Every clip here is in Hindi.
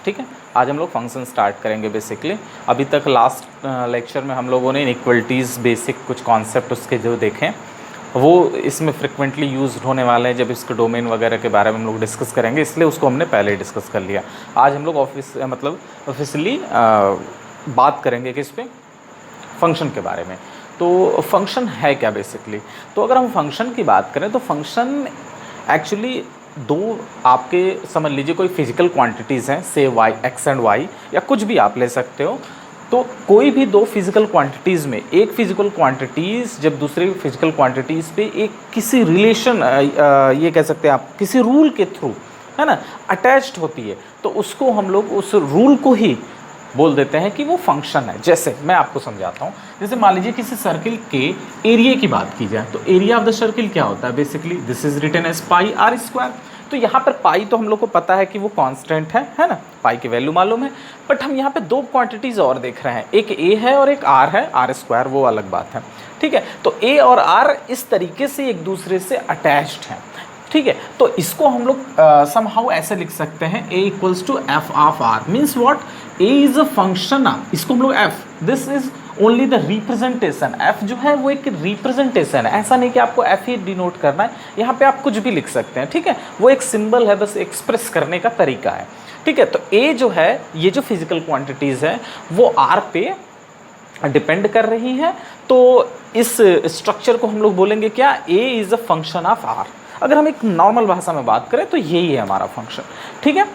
ठीक है, आज हम लोग फंक्शन स्टार्ट करेंगे बेसिकली। अभी तक लास्ट लेक्चर में हम लोगों ने इनइक्वलिटीज़ बेसिक कुछ कॉन्सेप्ट उसके जो देखें वो इसमें फ्रिक्वेंटली यूज होने वाले हैं जब इसके डोमेन वगैरह के बारे में हम लोग डिस्कस करेंगे, इसलिए उसको हमने पहले ही डिस्कस कर लिया। आज हम लोग ऑफिशियली बात करेंगे कि इस पर फंक्शन के बारे में। तो फंक्शन है क्या बेसिकली? तो अगर हम फंक्शन की बात करें तो फंक्शन एक्चुअली दो आपके समझ लीजिए कोई फिजिकल क्वांटिटीज़ हैं, से वाई, एक्स एंड वाई, या कुछ भी आप ले सकते हो। तो कोई भी दो फिजिकल क्वांटिटीज़ में एक फिजिकल क्वांटिटीज़ जब दूसरे फिजिकल क्वांटिटीज़ पे एक किसी रिलेशन ये कह सकते हैं आप किसी रूल के थ्रू, है ना, अटैच्ड होती है, तो उसको हम लोग उस रूल को ही बोल देते हैं कि वो फंक्शन है। जैसे मैं आपको समझाता हूँ, जैसे मान लीजिए किसी सर्किल के एरिया की बात की जाए तो एरिया ऑफ द सर्किल क्या होता है? Basically this is written as pi r square. तो यहाँ पर पाई तो हम लोग को पता है कि वो कांस्टेंट है ना, पाई की वैल्यू मालूम है। बट हम यहाँ पे दो क्वांटिटीज़ और देख रहे हैं, एक ए है और एक आर है, आर स्क्वायर वो अलग बात है, ठीक है। तो ए और आर इस तरीके से एक दूसरे से अटैच्ड हैं, ठीक है। तो इसको हम लोग समहाउ ऐसे लिख सकते हैं, A equals to F of R, means what, A is a function of, इसको हम लोग F, this is only the representation, F जो है वो एक रिप्रेजेंटेशन है, ऐसा नहीं कि आपको एफ ही डिनोट करना है, यहाँ पे आप कुछ भी लिख सकते हैं, ठीक है। वो एक सिंबल है, बस एक्सप्रेस करने का तरीका है, ठीक है। तो ए जो है, ये जो फिजिकल क्वांटिटीज़ है वो आर पे डिपेंड कर रही है। तो इस स्ट्रक्चर को हम लोग बोलेंगे क्या? A is a function of R. अगर हम एक नॉर्मल भाषा में बात करें तो यही है हमारा फंक्शन, ठीक है।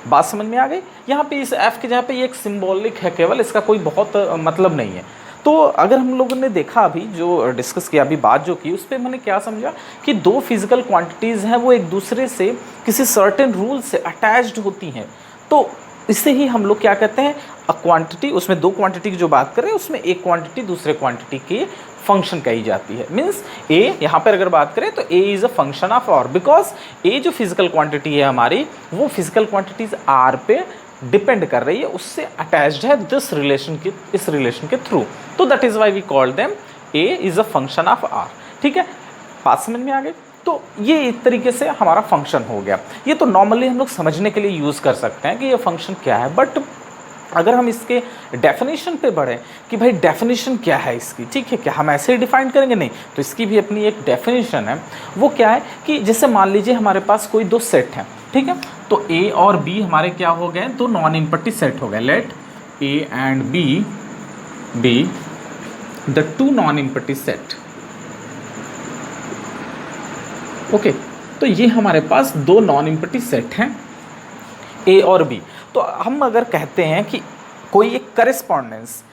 बात समझ में आ गई? यहाँ पे इस f के जहाँ पे ये एक सिंबॉलिक है केवल, इसका कोई बहुत मतलब नहीं है। तो अगर हम लोगों ने देखा अभी जो डिस्कस किया, अभी बात जो की, उस पर मैंने क्या समझा कि दो फिजिकल क्वांटिटीज़ हैं वो एक दूसरे से किसी सर्टेन रूल से अटैच्ड होती हैं। तो इससे ही हम लोग क्या कहते हैं, अ क्वांटिटी, उसमें दो क्वांटिटी की जो बात करें उसमें एक क्वांटिटी दूसरे क्वांटिटी के फंक्शन कही जाती है। मीन्स ए, यहाँ पर अगर बात करें तो A is a function of R, because A जो फिजिकल क्वांटिटी है हमारी वो फिजिकल क्वांटिटीज आर पे डिपेंड कर रही है, उससे अटैच्ड है इस रिलेशन के थ्रू। तो that is why we call them A is a function of R, ठीक है। बात समझ में आ गई? तो ये एक तरीके से हमारा फंक्शन हो गया। ये तो नॉर्मली हम लोग समझने के लिए यूज़ कर सकते हैं कि ये फंक्शन क्या है। बट अगर हम इसके डेफिनेशन पे बढ़ें कि भाई डेफिनेशन क्या है इसकी, ठीक है, क्या हम ऐसे ही डिफाइन करेंगे? नहीं, तो इसकी भी अपनी एक डेफिनेशन है। वो क्या है कि जैसे मान लीजिए हमारे पास कोई दो सेट हैं, ठीक है, तो ए और बी हमारे क्या हो गए? दो नॉन इम्पटी सेट हो गए। Let A and B the two non empty set, okay. तो ये हमारे पास दो नॉन इम्पटी सेट हैं, ए और बी। तो हम अगर कहते हैं कि कोई एक करेस्पॉन्डेंस,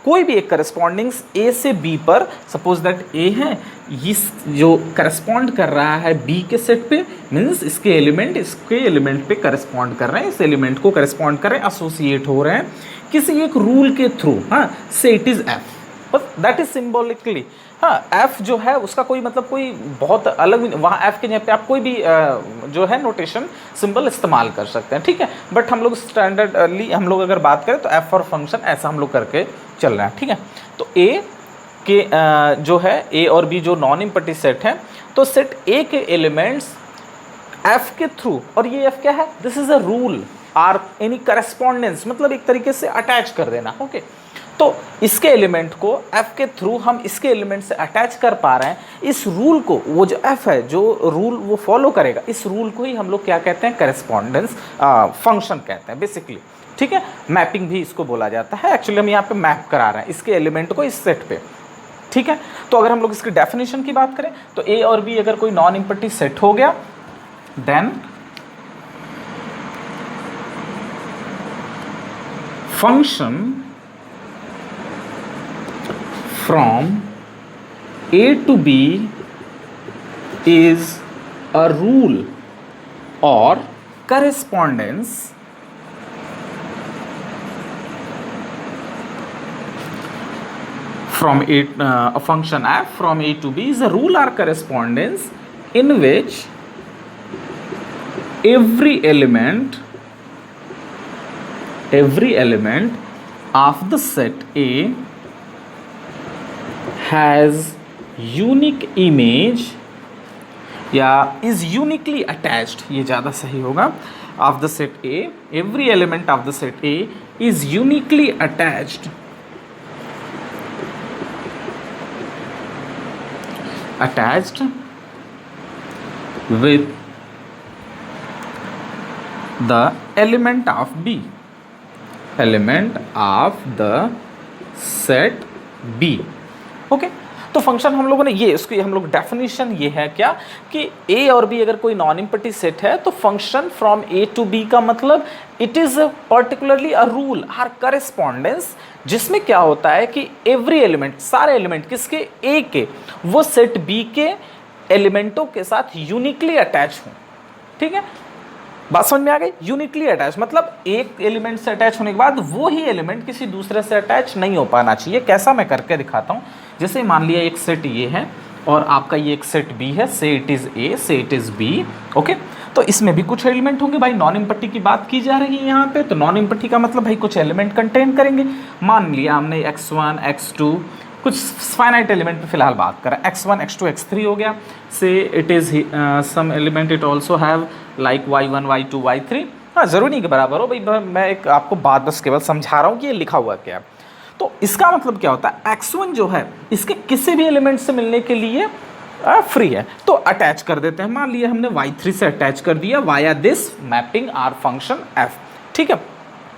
कोई भी एक करेस्पॉन्डिंग्स ए से बी पर, सपोज दैट ए है, इस जो करेस्पॉन्ड कर रहा है बी के सेट पे, मीन्स इसके एलिमेंट पे करेस्पॉन्ड कर रहे हैं, इस एलिमेंट को करेस्पॉन्ड कर रहे हैं, एसोसिएट हो रहे हैं किसी एक रूल के थ्रू, हाँ, से it is F, but that is symbolically, हाँ, एफ जो है उसका कोई मतलब कोई बहुत अलग, वहाँ एफ के जगह पे आप कोई भी जो है नोटेशन सिंबल इस्तेमाल कर सकते हैं, ठीक है। बट हम लोग स्टैंडर्डली हम लोग अगर बात करें तो एफ फॉर फंक्शन ऐसा हम लोग करके चल रहे हैं, ठीक है। तो ए के जो है ए और बी जो नॉन इम्पटी सेट है, तो सेट ए के एलिमेंट्स एफ के थ्रू, और ये एफ क्या है? This is a rule or any correspondence, मतलब एक तरीके से अटैच कर देना, ओके। तो इसके एलिमेंट को f के थ्रू हम इसके एलिमेंट से अटैच कर पा रहे हैं, इस रूल को, वो जो f है जो रूल वो फॉलो करेगा, इस रूल को ही हम लोग क्या कहते हैं? करेस्पॉन्डेंस फंक्शन कहते हैं बेसिकली, ठीक है। मैपिंग भी इसको बोला जाता है। एक्चुअली हम यहाँ पे मैप करा रहे हैं इसके एलिमेंट को इस सेट पे, ठीक है। तो अगर हम लोग इसकी डेफिनेशन की बात करें तो ए और बी अगर कोई नॉन इम्पटी सेट हो गया, then function from A to B is a rule or correspondence from a function f from A to B is a rule or correspondence in which every element of the set A has unique image या इज यूनिकली अटैच्ड, ये ज़्यादा सही होगा, of the set A, every element of the set A is uniquely attached with the element of B, element of the set B. Okay तो फंक्शन हम लोगों ने ये इसकी हम लोग डेफिनेशन ये है क्या कि A और B अगर कोई नॉन इम्पटी सेट है तो function from A to B का मतलब it is particularly a rule or correspondence, जिसमें क्या होता है कि एवरी एलिमेंट, सारे एलिमेंट किसके, A के, वो सेट B के एलिमेंटों के साथ यूनिकली अटैच हों। ठीक है, बात समझ में आ गई। यूनिकली अटैच मतलब एक एलिमेंट से अटैच होने के बाद वो ही एलिमेंट किसी दूसरे से अटैच नहीं हो पाना चाहिए। कैसा, मैं करके दिखाता हूँ। जैसे मान लिया एक सेट ये है और आपका ये एक सेट बी है, से इट इज ए, से इट इज बी। ओके, तो इसमें भी कुछ एलिमेंट होंगे भाई। नॉन इम्पट्टी की बात की जा रही है यहाँ पे, तो नॉन इम्पट्टी का मतलब भाई कुछ एलिमेंट कंटेन करेंगे। मान लिया हमने x1 x2 कुछ फाइनाइट एलिमेंट पे फिलहाल बात करें, x1 x2 x3 हो गया। Say it is some element it also have like y1 y2 y3। हाँ, जरूरी नहीं कि बराबर हो भाई, मैं एक आपको बात बस केवल समझा रहा हूँ कि ये लिखा हुआ क्या है। तो इसका मतलब क्या होता है, x1 जो है इसके किसी भी एलिमेंट से मिलने के लिए फ्री है, तो अटैच कर देते हैं। मान लिया हमने y3 से अटैच कर दिया via this mapping or function f। ठीक है,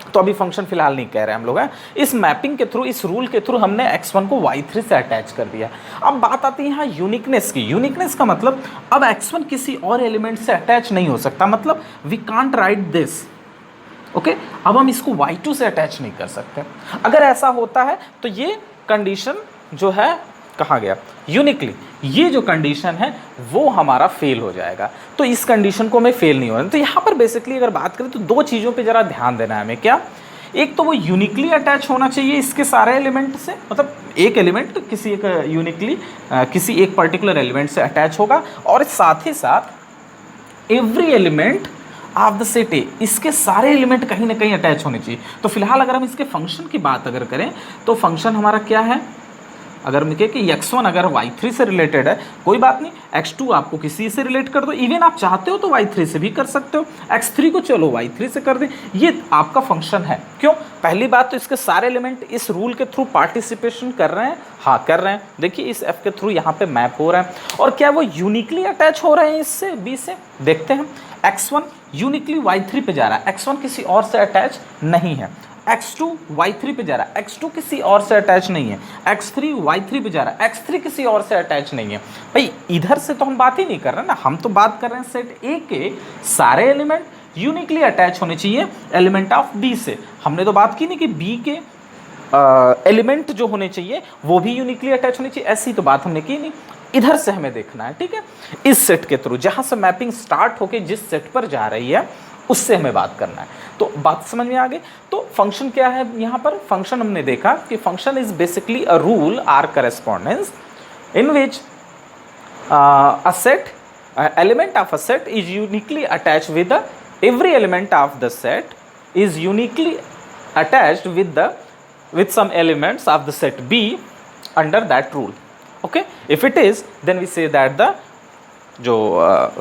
तो अभी फंक्शन फिलहाल नहीं कह रहे हम लोग हैं, इस मैपिंग के थ्रू, इस रूल के थ्रू हमने x1 को y3 से अटैच कर दिया। अब बात आती है यहाँ यूनिकनेस की। यूनिकनेस का मतलब अब x1 किसी और एलिमेंट से अटैच नहीं हो सकता, मतलब we can't write this. Okay, अब हम इसको y2 से अटैच नहीं कर सकते। अगर ऐसा होता है तो ये कंडीशन जो है कहाँ गया, यूनिकली, ये जो कंडीशन है वो हमारा फेल हो जाएगा। तो इस कंडीशन को हमें फेल नहीं होना। तो यहाँ पर बेसिकली अगर बात करें तो दो चीज़ों पे ज़रा ध्यान देना है हमें। क्या, एक तो वो यूनिकली अटैच होना चाहिए इसके सारे एलिमेंट से, मतलब एक एलिमेंट किसी एक यूनिकली किसी एक पर्टिकुलर एलिमेंट से अटैच होगा, और साथ ही साथ every element of the set ए, इसके सारे एलिमेंट कहीं ना कहीं अटैच होने चाहिए। तो फिलहाल अगर हम इसके फंक्शन की बात अगर करें तो फंक्शन हमारा क्या है, अगर मैं कहें कि x1 अगर y3 से रिलेटेड है, कोई बात नहीं, x2 आपको किसी से रिलेट कर दो, इवन आप चाहते हो तो y3 से भी कर सकते हो, x3 को चलो y3 से कर दें, ये आपका फंक्शन है। क्यों, पहली बात तो इसके सारे एलिमेंट इस रूल के थ्रू पार्टिसिपेशन कर रहे हैं। हाँ, कर रहे हैं। देखिए इस f के थ्रू यहाँ पे मैप हो रहा है, और क्या वो यूनिकली अटैच हो रहे हैं इससे b से, देखते हैं। x1 यूनिकली y3 पे जा रहा है, x1 किसी और से अटैच नहीं है। x2 y3 पे जा रहा है, x2 किसी और से अटैच नहीं है। x3 y3 पे जा रहा है, x3 किसी और से अटैच नहीं है। भाई इधर से तो हम बात ही नहीं कर रहे ना, हम तो बात कर रहे हैं सेट A के सारे एलिमेंट यूनिकली अटैच होने चाहिए एलिमेंट ऑफ B से। हमने तो बात की नहीं कि B के एलिमेंट जो होने चाहिए वो भी यूनिकली अटैच होने चाहिए, ऐसी तो बात हमने की नहीं। इधर से हमें देखना है, ठीक है, इस सेट के थ्रू जहाँ से मैपिंग स्टार्ट होके जिस सेट पर जा रही है उससे हमें बात करना है। तो बात समझ में आ गई। तो फंक्शन क्या है यहाँ पर, फंक्शन हमने देखा कि function is basically a rule or correspondence in which a set element of a set is uniquely attached with every element of the set is uniquely attached with some elements of the set B under that rule. Okay, if it is, then we say that the जो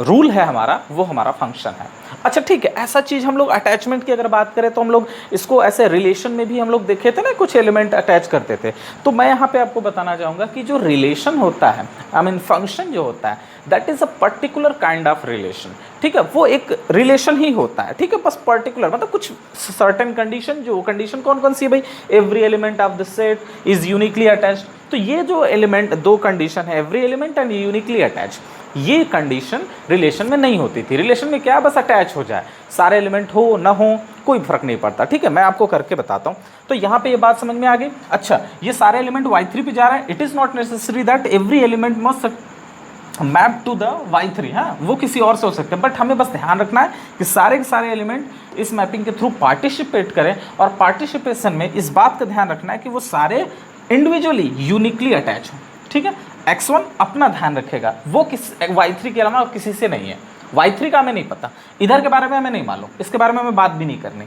रूल है हमारा वो हमारा फंक्शन है। अच्छा ठीक है, ऐसा चीज़ हम लोग अटैचमेंट की अगर बात करें तो हम लोग इसको ऐसे रिलेशन में भी हम लोग देखे थे ना, कुछ एलिमेंट अटैच करते थे। तो मैं यहाँ पे आपको बताना चाहूँगा कि जो रिलेशन होता है, आई मीन फंक्शन जो होता है, that is a particular kind of relation. ठीक है, वो एक रिलेशन ही होता है। ठीक है, बस पर्टिकुलर मतलब कुछ सर्टेन कंडीशन, जो कंडीशन कौन कौन सी है भाई, every element of the set is uniquely attached. तो ये जो एलिमेंट, दो कंडीशन है, every element and uniquely attach, ये कंडीशन रिलेशन में नहीं होती थी। रिलेशन में क्या, बस अटैच हो जाए, सारे एलिमेंट हो ना हो कोई फर्क नहीं पड़ता। ठीक है, मैं आपको करके बताता हूँ। तो यहाँ पे ये बात समझ में आ गई। अच्छा, ये सारे एलिमेंट y3 पे जा रहा है, it is not necessary that every element must map to the y3। हाँ, वो किसी और से हो सकते हैं, बट हमें बस ध्यान रखना है कि सारे के सारे एलिमेंट इस मैपिंग के थ्रू पार्टिसिपेट करें, और पार्टिसिपेशन में इस बात का ध्यान रखना है कि वो सारे इंडिविजुअली यूनिकली अटैच हों। ठीक है, x1 अपना ध्यान रखेगा, वो किस y3 के अलावा किसी से नहीं है। y3 का हमें नहीं पता, इधर के बारे में हमें नहीं मालूम, इसके बारे में हमें बात भी नहीं करनी।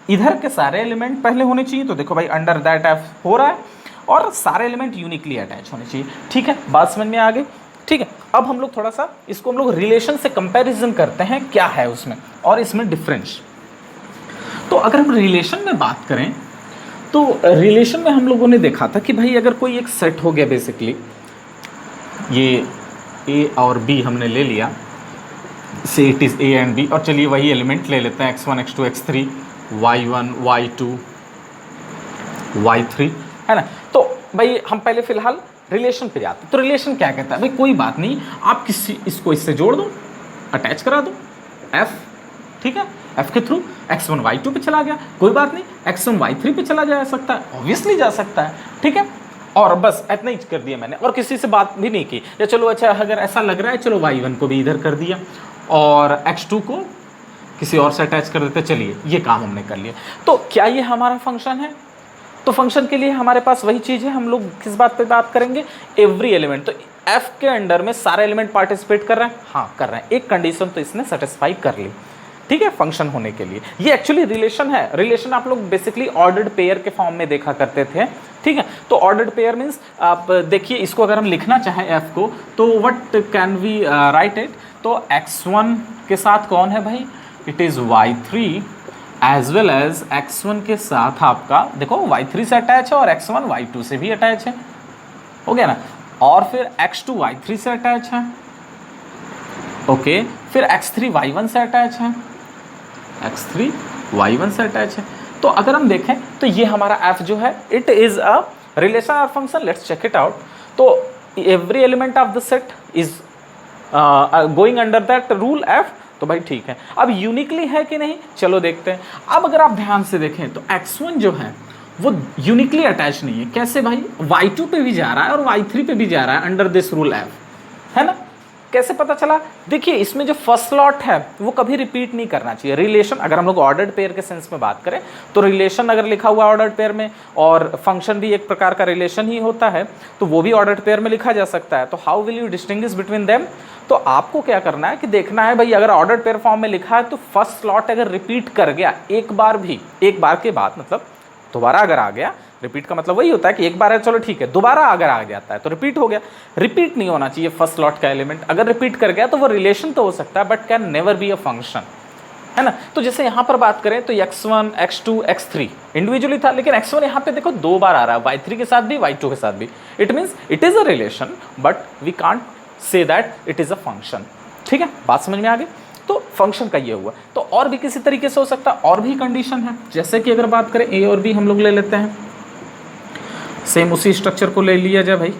इधर के सारे एलिमेंट पहले होने चाहिए, तो देखो भाई अंडर दैट f हो रहा है, और सारे एलिमेंट यूनिकली अटैच होने चाहिए। ठीक है, बात समझ में आ गई। ठीक है, अब हम लोग थोड़ा सा इसको हम लोग रिलेशन से कंपैरिजन करते हैं क्या है उसमें और इसमें डिफरेंस। तो अगर हम रिलेशन में बात करें तो रिलेशन में हम लोगों ने देखा था कि भाई अगर कोई एक सेट हो गया, बेसिकली ये ए और बी हमने ले लिया, say it is A and B, और चलिए वही एलिमेंट ले लेते हैं x1 x2 x3 y1 y2 y3, है ना। तो भाई हम पहले फिलहाल रिलेशन पे जाते हैं। तो रिलेशन क्या कहता है भाई, कोई बात नहीं, आप किसी इसको इससे जोड़ दो, अटैच करा दो f, ठीक है, f के थ्रू x1 y2 पे चला गया, कोई बात नहीं, x1 y3 पे चला जा सकता है, ऑब्वियसली जा सकता है, ठीक है। और बस इतना ही कर दिया मैंने, और किसी से बात भी नहीं की, या चलो अच्छा अगर ऐसा लग रहा है चलो y1 को भी इधर कर दिया और x2 को किसी और से अटैच कर देते, चलिए ये काम हमने कर लिया। तो क्या ये हमारा फंक्शन है? तो फंक्शन के लिए हमारे पास वही चीज़ है, हम लोग किस बात पे बात करेंगे, एवरी एलिमेंट। तो f के अंडर में सारे एलिमेंट पार्टिसिपेट कर रहे हैं, हाँ कर रहे हैं, एक कंडीशन तो इसने सेटिस्फाई कर ली, ठीक है, फंक्शन होने के लिए। ये एक्चुअली रिलेशन है। रिलेशन आप लोग बेसिकली ऑर्डर्ड पेयर के फॉर्म में देखा करते थे, ठीक है। तो ऑर्डर्ड पेयर मीन्स आप देखिए, इसको अगर हम लिखना चाहें f को, तो what can we write it, तो x1 के साथ कौन है भाई, it is y3 as well as x1 के साथ आपका देखो y3 से अटैच है और x1 y2 से भी अटैच है, हो गया ना। और फिर x2 y3 से अटैच है, ओके, फिर x3 y1 से अटैच है, x3 y1 से अटैच है। तो अगर हम देखें तो ये हमारा f जो है इट इज़ अ रिलेशन और function, let's check it out. तो every element of the set is going under that rule f, तो भाई ठीक है। अब यूनिकली है कि नहीं, चलो देखते हैं। अब अगर आप ध्यान से देखें तो x1 जो है वो यूनिकली अटैच नहीं है, कैसे भाई, y2 पे भी जा रहा है और y3 पे भी जा रहा है अंडर दिस रूल f, है ना। कैसे पता चला, देखिए इसमें जो फर्स्ट लॉट है वो कभी रिपीट नहीं करना चाहिए। रिलेशन अगर हम लोग ऑर्डर्ड पेयर के सेंस में बात करें तो रिलेशन अगर लिखा हुआ ऑर्डर्ड पेयर में और फंक्शन भी एक प्रकार का रिलेशन ही होता है, तो वो भी ऑर्डर्ड पेयर में लिखा जा सकता है। तो how will you distinguish between them, तो आपको क्या करना है कि देखना है भाई, अगर ऑर्डर्ड पेयर फॉर्म में लिखा है तो फर्स्ट लॉट अगर रिपीट कर गया एक बार भी, एक बार के बाद मतलब दोबारा अगर आ गया, रिपीट का मतलब वही होता है कि एक बार है चलो ठीक है, दोबारा अगर आ जाता है तो रिपीट हो गया। रिपीट नहीं होना चाहिए फर्स्ट लॉट का एलिमेंट, अगर रिपीट कर गया तो वो रिलेशन तो हो सकता है but can never be a function, है ना। तो जैसे यहाँ पर बात करें तो x1 x2 x3 इंडिविजुअली था, लेकिन x1 यहाँ पे देखो दो बार आ रहा है, y3 के साथ भी y2 के साथ भी, it means it is a relation but we can't say that it is a function, ठीक है, बात समझ में आ गई। तो फंक्शन का ये हुआ। तो और भी किसी तरीके से हो सकता है, और भी कंडीशन है, जैसे कि अगर बात करें ए और बी हम लोग ले लेते हैं, सेम उसी स्ट्रक्चर को ले लिया जाए भाई,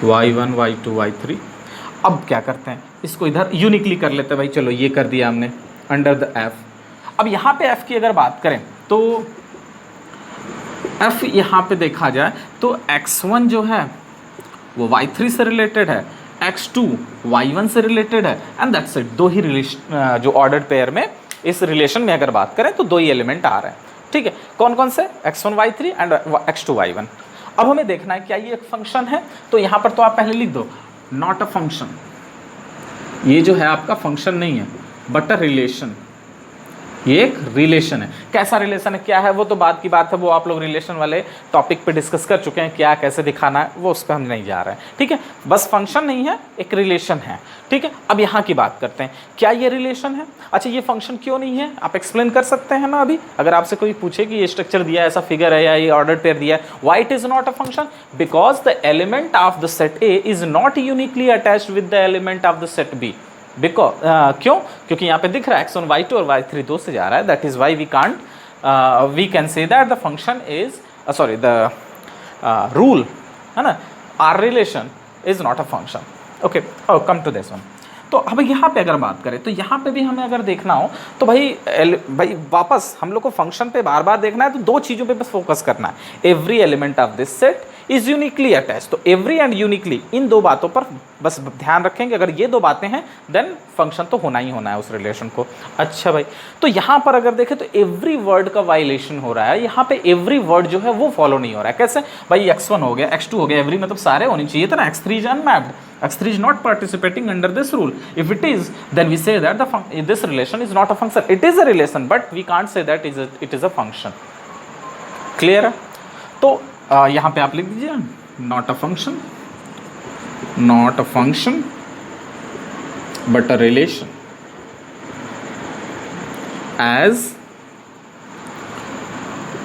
y1 y2 y3। अब क्या करते हैं, इसको इधर यूनिकली कर लेते हैं भाई, चलो ये कर दिया हमने अंडर द f। अब यहाँ पे f की अगर बात करें तो f यहाँ पे देखा जाए तो x1 जो है वो y3 से रिलेटेड है, x2 y1 से रिलेटेड है, एंड दैट्स इट। दो ही रिलेशन जो ऑर्डर्ड पेयर में इस रिलेशन में अगर बात करें तो दो ही एलिमेंट आ रहे हैं, ठीक है। कौन कौन से, x1 y3 and x2 y1। अब हमें देखना है क्या ये एक फंक्शन है, तो यहाँ पर तो आप पहले लिख दो नॉट अ फंक्शन, ये जो है आपका फंक्शन नहीं है बट अ रिलेशन, ये एक रिलेशन है। कैसा रिलेशन है, क्या है, वो तो बात की बात है, वो आप लोग रिलेशन वाले टॉपिक पे डिस्कस कर चुके हैं, क्या कैसे दिखाना है वो उस पर हम नहीं जा रहे हैं, ठीक है। बस फंक्शन नहीं है, एक रिलेशन है, ठीक है। अब यहाँ की बात करते हैं, क्या ये रिलेशन है, अच्छा ये फंक्शन क्यों नहीं है, आप एक्सप्लेन कर सकते हैं ना। अभी अगर आपसे कोई पूछे कि ये स्ट्रक्चर दिया है, ऐसा फिगर है या ये ऑर्डर पेयर दिया है, why it is not a function, because the element of the set A is not uniquely attached with the element of the set B. Because क्यों, क्योंकि यहाँ पे दिख रहा है x1 y2 और y3 दो से जा रहा है, that is why we can say that the function is sorry the rule, है ना, or relation is not a function, okay. Come to this one. तो अब यहाँ पे अगर बात करें तो यहाँ पे भी हमें अगर देखना हो तो भाई वापस हम लोग को फंक्शन पे बार बार देखना है, तो दो चीज़ों पे बस फोकस करना है, every element of this set is uniquely attach. तो एवरी एंड यूनिकली, इन दो बातों पर बस ध्यान रखेंगे, अगर ये दो बातें हैं देन फंक्शन तो होना ही होना है उस रिलेशन को। अच्छा भाई, तो यहाँ पर अगर देखें तो एवरी वर्ड का वायलेशन हो रहा है, यहाँ पे एवरी वर्ड जो है वो फॉलो नहीं हो रहा है। कैसे भाई, x1 हो गया, x2 हो गया, एवरी मतलब सारे होने चाहिए था ना, x3 is unmapped, x3 is not participating under this rule. If it is, then we say that this relation is not a function. It is a relation, but we can't say that it is a function. Clear है? तो यहाँ पे आप लिख दीजिए not a function, not a function but a relation, as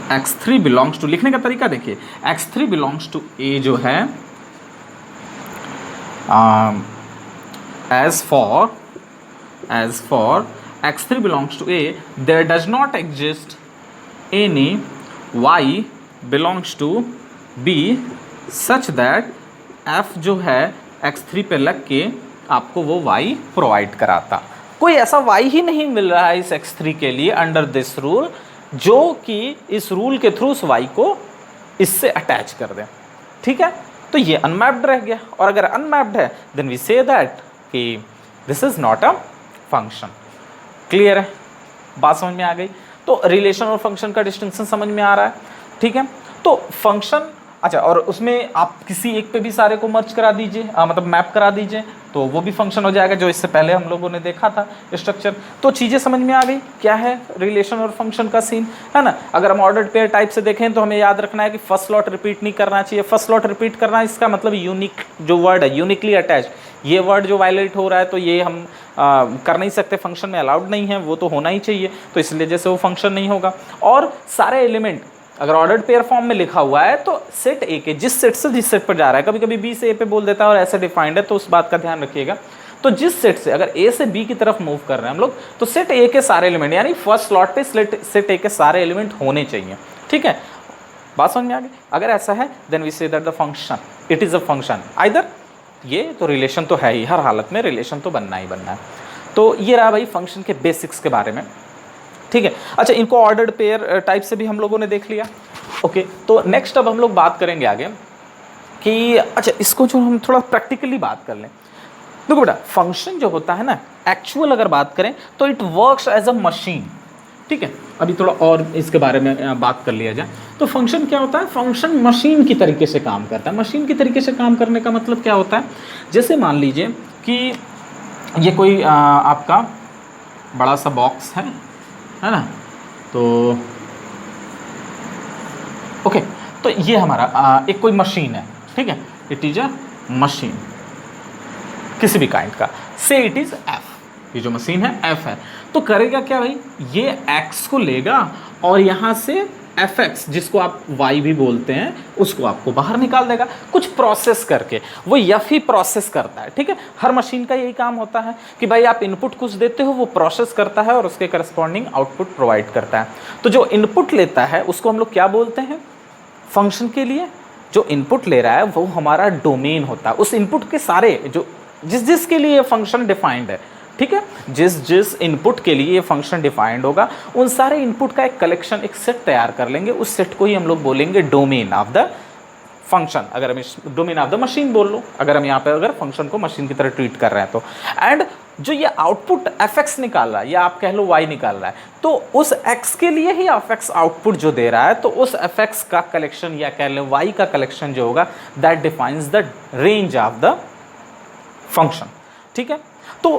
x3 belongs to, लिखने का तरीका देखिए, x3 belongs to a जो है, as for x3 belongs to a, there does not exist any y belongs to b such that f जो है x3 पे लग के आपको वो y प्रोवाइड कराता। कोई ऐसा y ही नहीं मिल रहा है इस x3 के लिए अंडर दिस रूल, जो कि इस रूल के थ्रू उस y को इससे अटैच कर दे। ठीक है, तो ये अनमैप्ड रह गया, और अगर अनमैप्ड है देन वी से दैट कि this is not a function. Clear है, बात समझ में आ गई? तो रिलेशन और फंक्शन का डिस्टिंक्शन समझ में आ रहा है। ठीक है, तो फंक्शन, अच्छा, और उसमें आप किसी एक पे भी सारे को मर्ज करा दीजिए, मतलब मैप करा दीजिए, तो वो भी फंक्शन हो जाएगा, जो इससे पहले हम लोगों ने देखा था स्ट्रक्चर। तो चीज़ें समझ में आ गई क्या है रिलेशन और फंक्शन का सीन, है ना। अगर हम ऑर्डर्ड पेयर टाइप से देखें तो हमें याद रखना है कि फर्स्ट स्लॉट रिपीट नहीं करना चाहिए। फर्स्ट स्लॉट रिपीट करना, इसका मतलब यूनिक जो वर्ड है, यूनिकली अटैच, ये वर्ड जो वायलेट हो रहा है तो ये हम कर नहीं सकते, फंक्शन में अलाउड नहीं है, वो तो होना ही चाहिए, तो इसलिए जैसे वो फंक्शन नहीं होगा। और सारे एलिमेंट अगर ऑर्डर्ड पेयर फॉर्म में लिखा हुआ है तो सेट ए के जिस सेट से जिस सेट पर जा रहा है, कभी कभी बी से ए पे बोल देता है और ऐसे डिफाइंड है, तो उस बात का ध्यान रखिएगा। तो जिस सेट से अगर ए से बी की तरफ मूव कर रहे हैं हम लोग, तो सेट ए के सारे एलिमेंट, यानी फर्स्ट स्लॉट पे सेट ए के सारे एलिमेंट होने चाहिए। ठीक है, बात समझ में आ गई? अगर ऐसा है then we say that the function it is a function either, ये तो रिलेशन तो है ही, हर हालत में रिलेशन तो बनना ही बनना है। तो ये रहा भाई फंक्शन के बेसिक्स के बारे में। ठीक है, अच्छा, इनको ऑर्डर्ड पेयर टाइप से भी हम लोगों ने देख लिया। ओके, तो नेक्स्ट अब हम लोग बात करेंगे आगे कि, अच्छा, इसको जो हम थोड़ा प्रैक्टिकली बात कर लें। देखो बेटा, फंक्शन जो होता है ना, एक्चुअल अगर बात करें तो it works as a machine. ठीक है, अभी थोड़ा और इसके बारे में बात कर लिया जाए। तो फंक्शन क्या होता है? फंक्शन मशीन की तरीके से काम करता है। मशीन की तरीके से काम करने का मतलब क्या होता है? जैसे मान लीजिए कि ये कोई आपका बड़ा सा बॉक्स है ना, तो ओके, तो ये हमारा एक कोई मशीन है। ठीक है, इट इज अ मशीन किसी भी काइंड का, से इट इज एफ, ये जो मशीन है एफ है। तो करेगा क्या भाई, ये एक्स को लेगा और यहाँ से एफ एक्स, जिसको आप वाई भी बोलते हैं, उसको आपको बाहर निकाल देगा कुछ प्रोसेस करके। वो एफ ही प्रोसेस करता है। ठीक है, हर मशीन का यही काम होता है कि भाई आप इनपुट कुछ देते हो, वो प्रोसेस करता है और उसके करस्पॉन्डिंग आउटपुट प्रोवाइड करता है। तो जो इनपुट लेता है उसको हम लोग क्या बोलते हैं? फंक्शन के लिए जो इनपुट ले रहा है वो हमारा डोमेन होता है। उस इनपुट के सारे जो जिस के लिए फंक्शन डिफाइंड है, ठीक है, जिस इनपुट के लिए ये फंक्शन डिफाइंड होगा, उन सारे इनपुट का एक कलेक्शन, एक सेट तैयार कर लेंगे। उस सेट को ही हम लोग बोलेंगे डोमेन ऑफ द फंक्शन। अगर हम डोमेन ऑफ द मशीन बोल लो, अगर हम यहाँ पे अगर फंक्शन को मशीन की तरह ट्रीट कर रहे हैं तो। एंड जो ये आउटपुट एफ एक्स निकाल रहा है या आप कह लो वाई निकाल रहा है, तो उस एक्स के लिए ही एफ एक्स आउटपुट जो दे रहा है, तो उस एफ एक्स का कलेक्शन या कह लो वाई का कलेक्शन जो होगा, that defines the range of the function. ठीक है, तो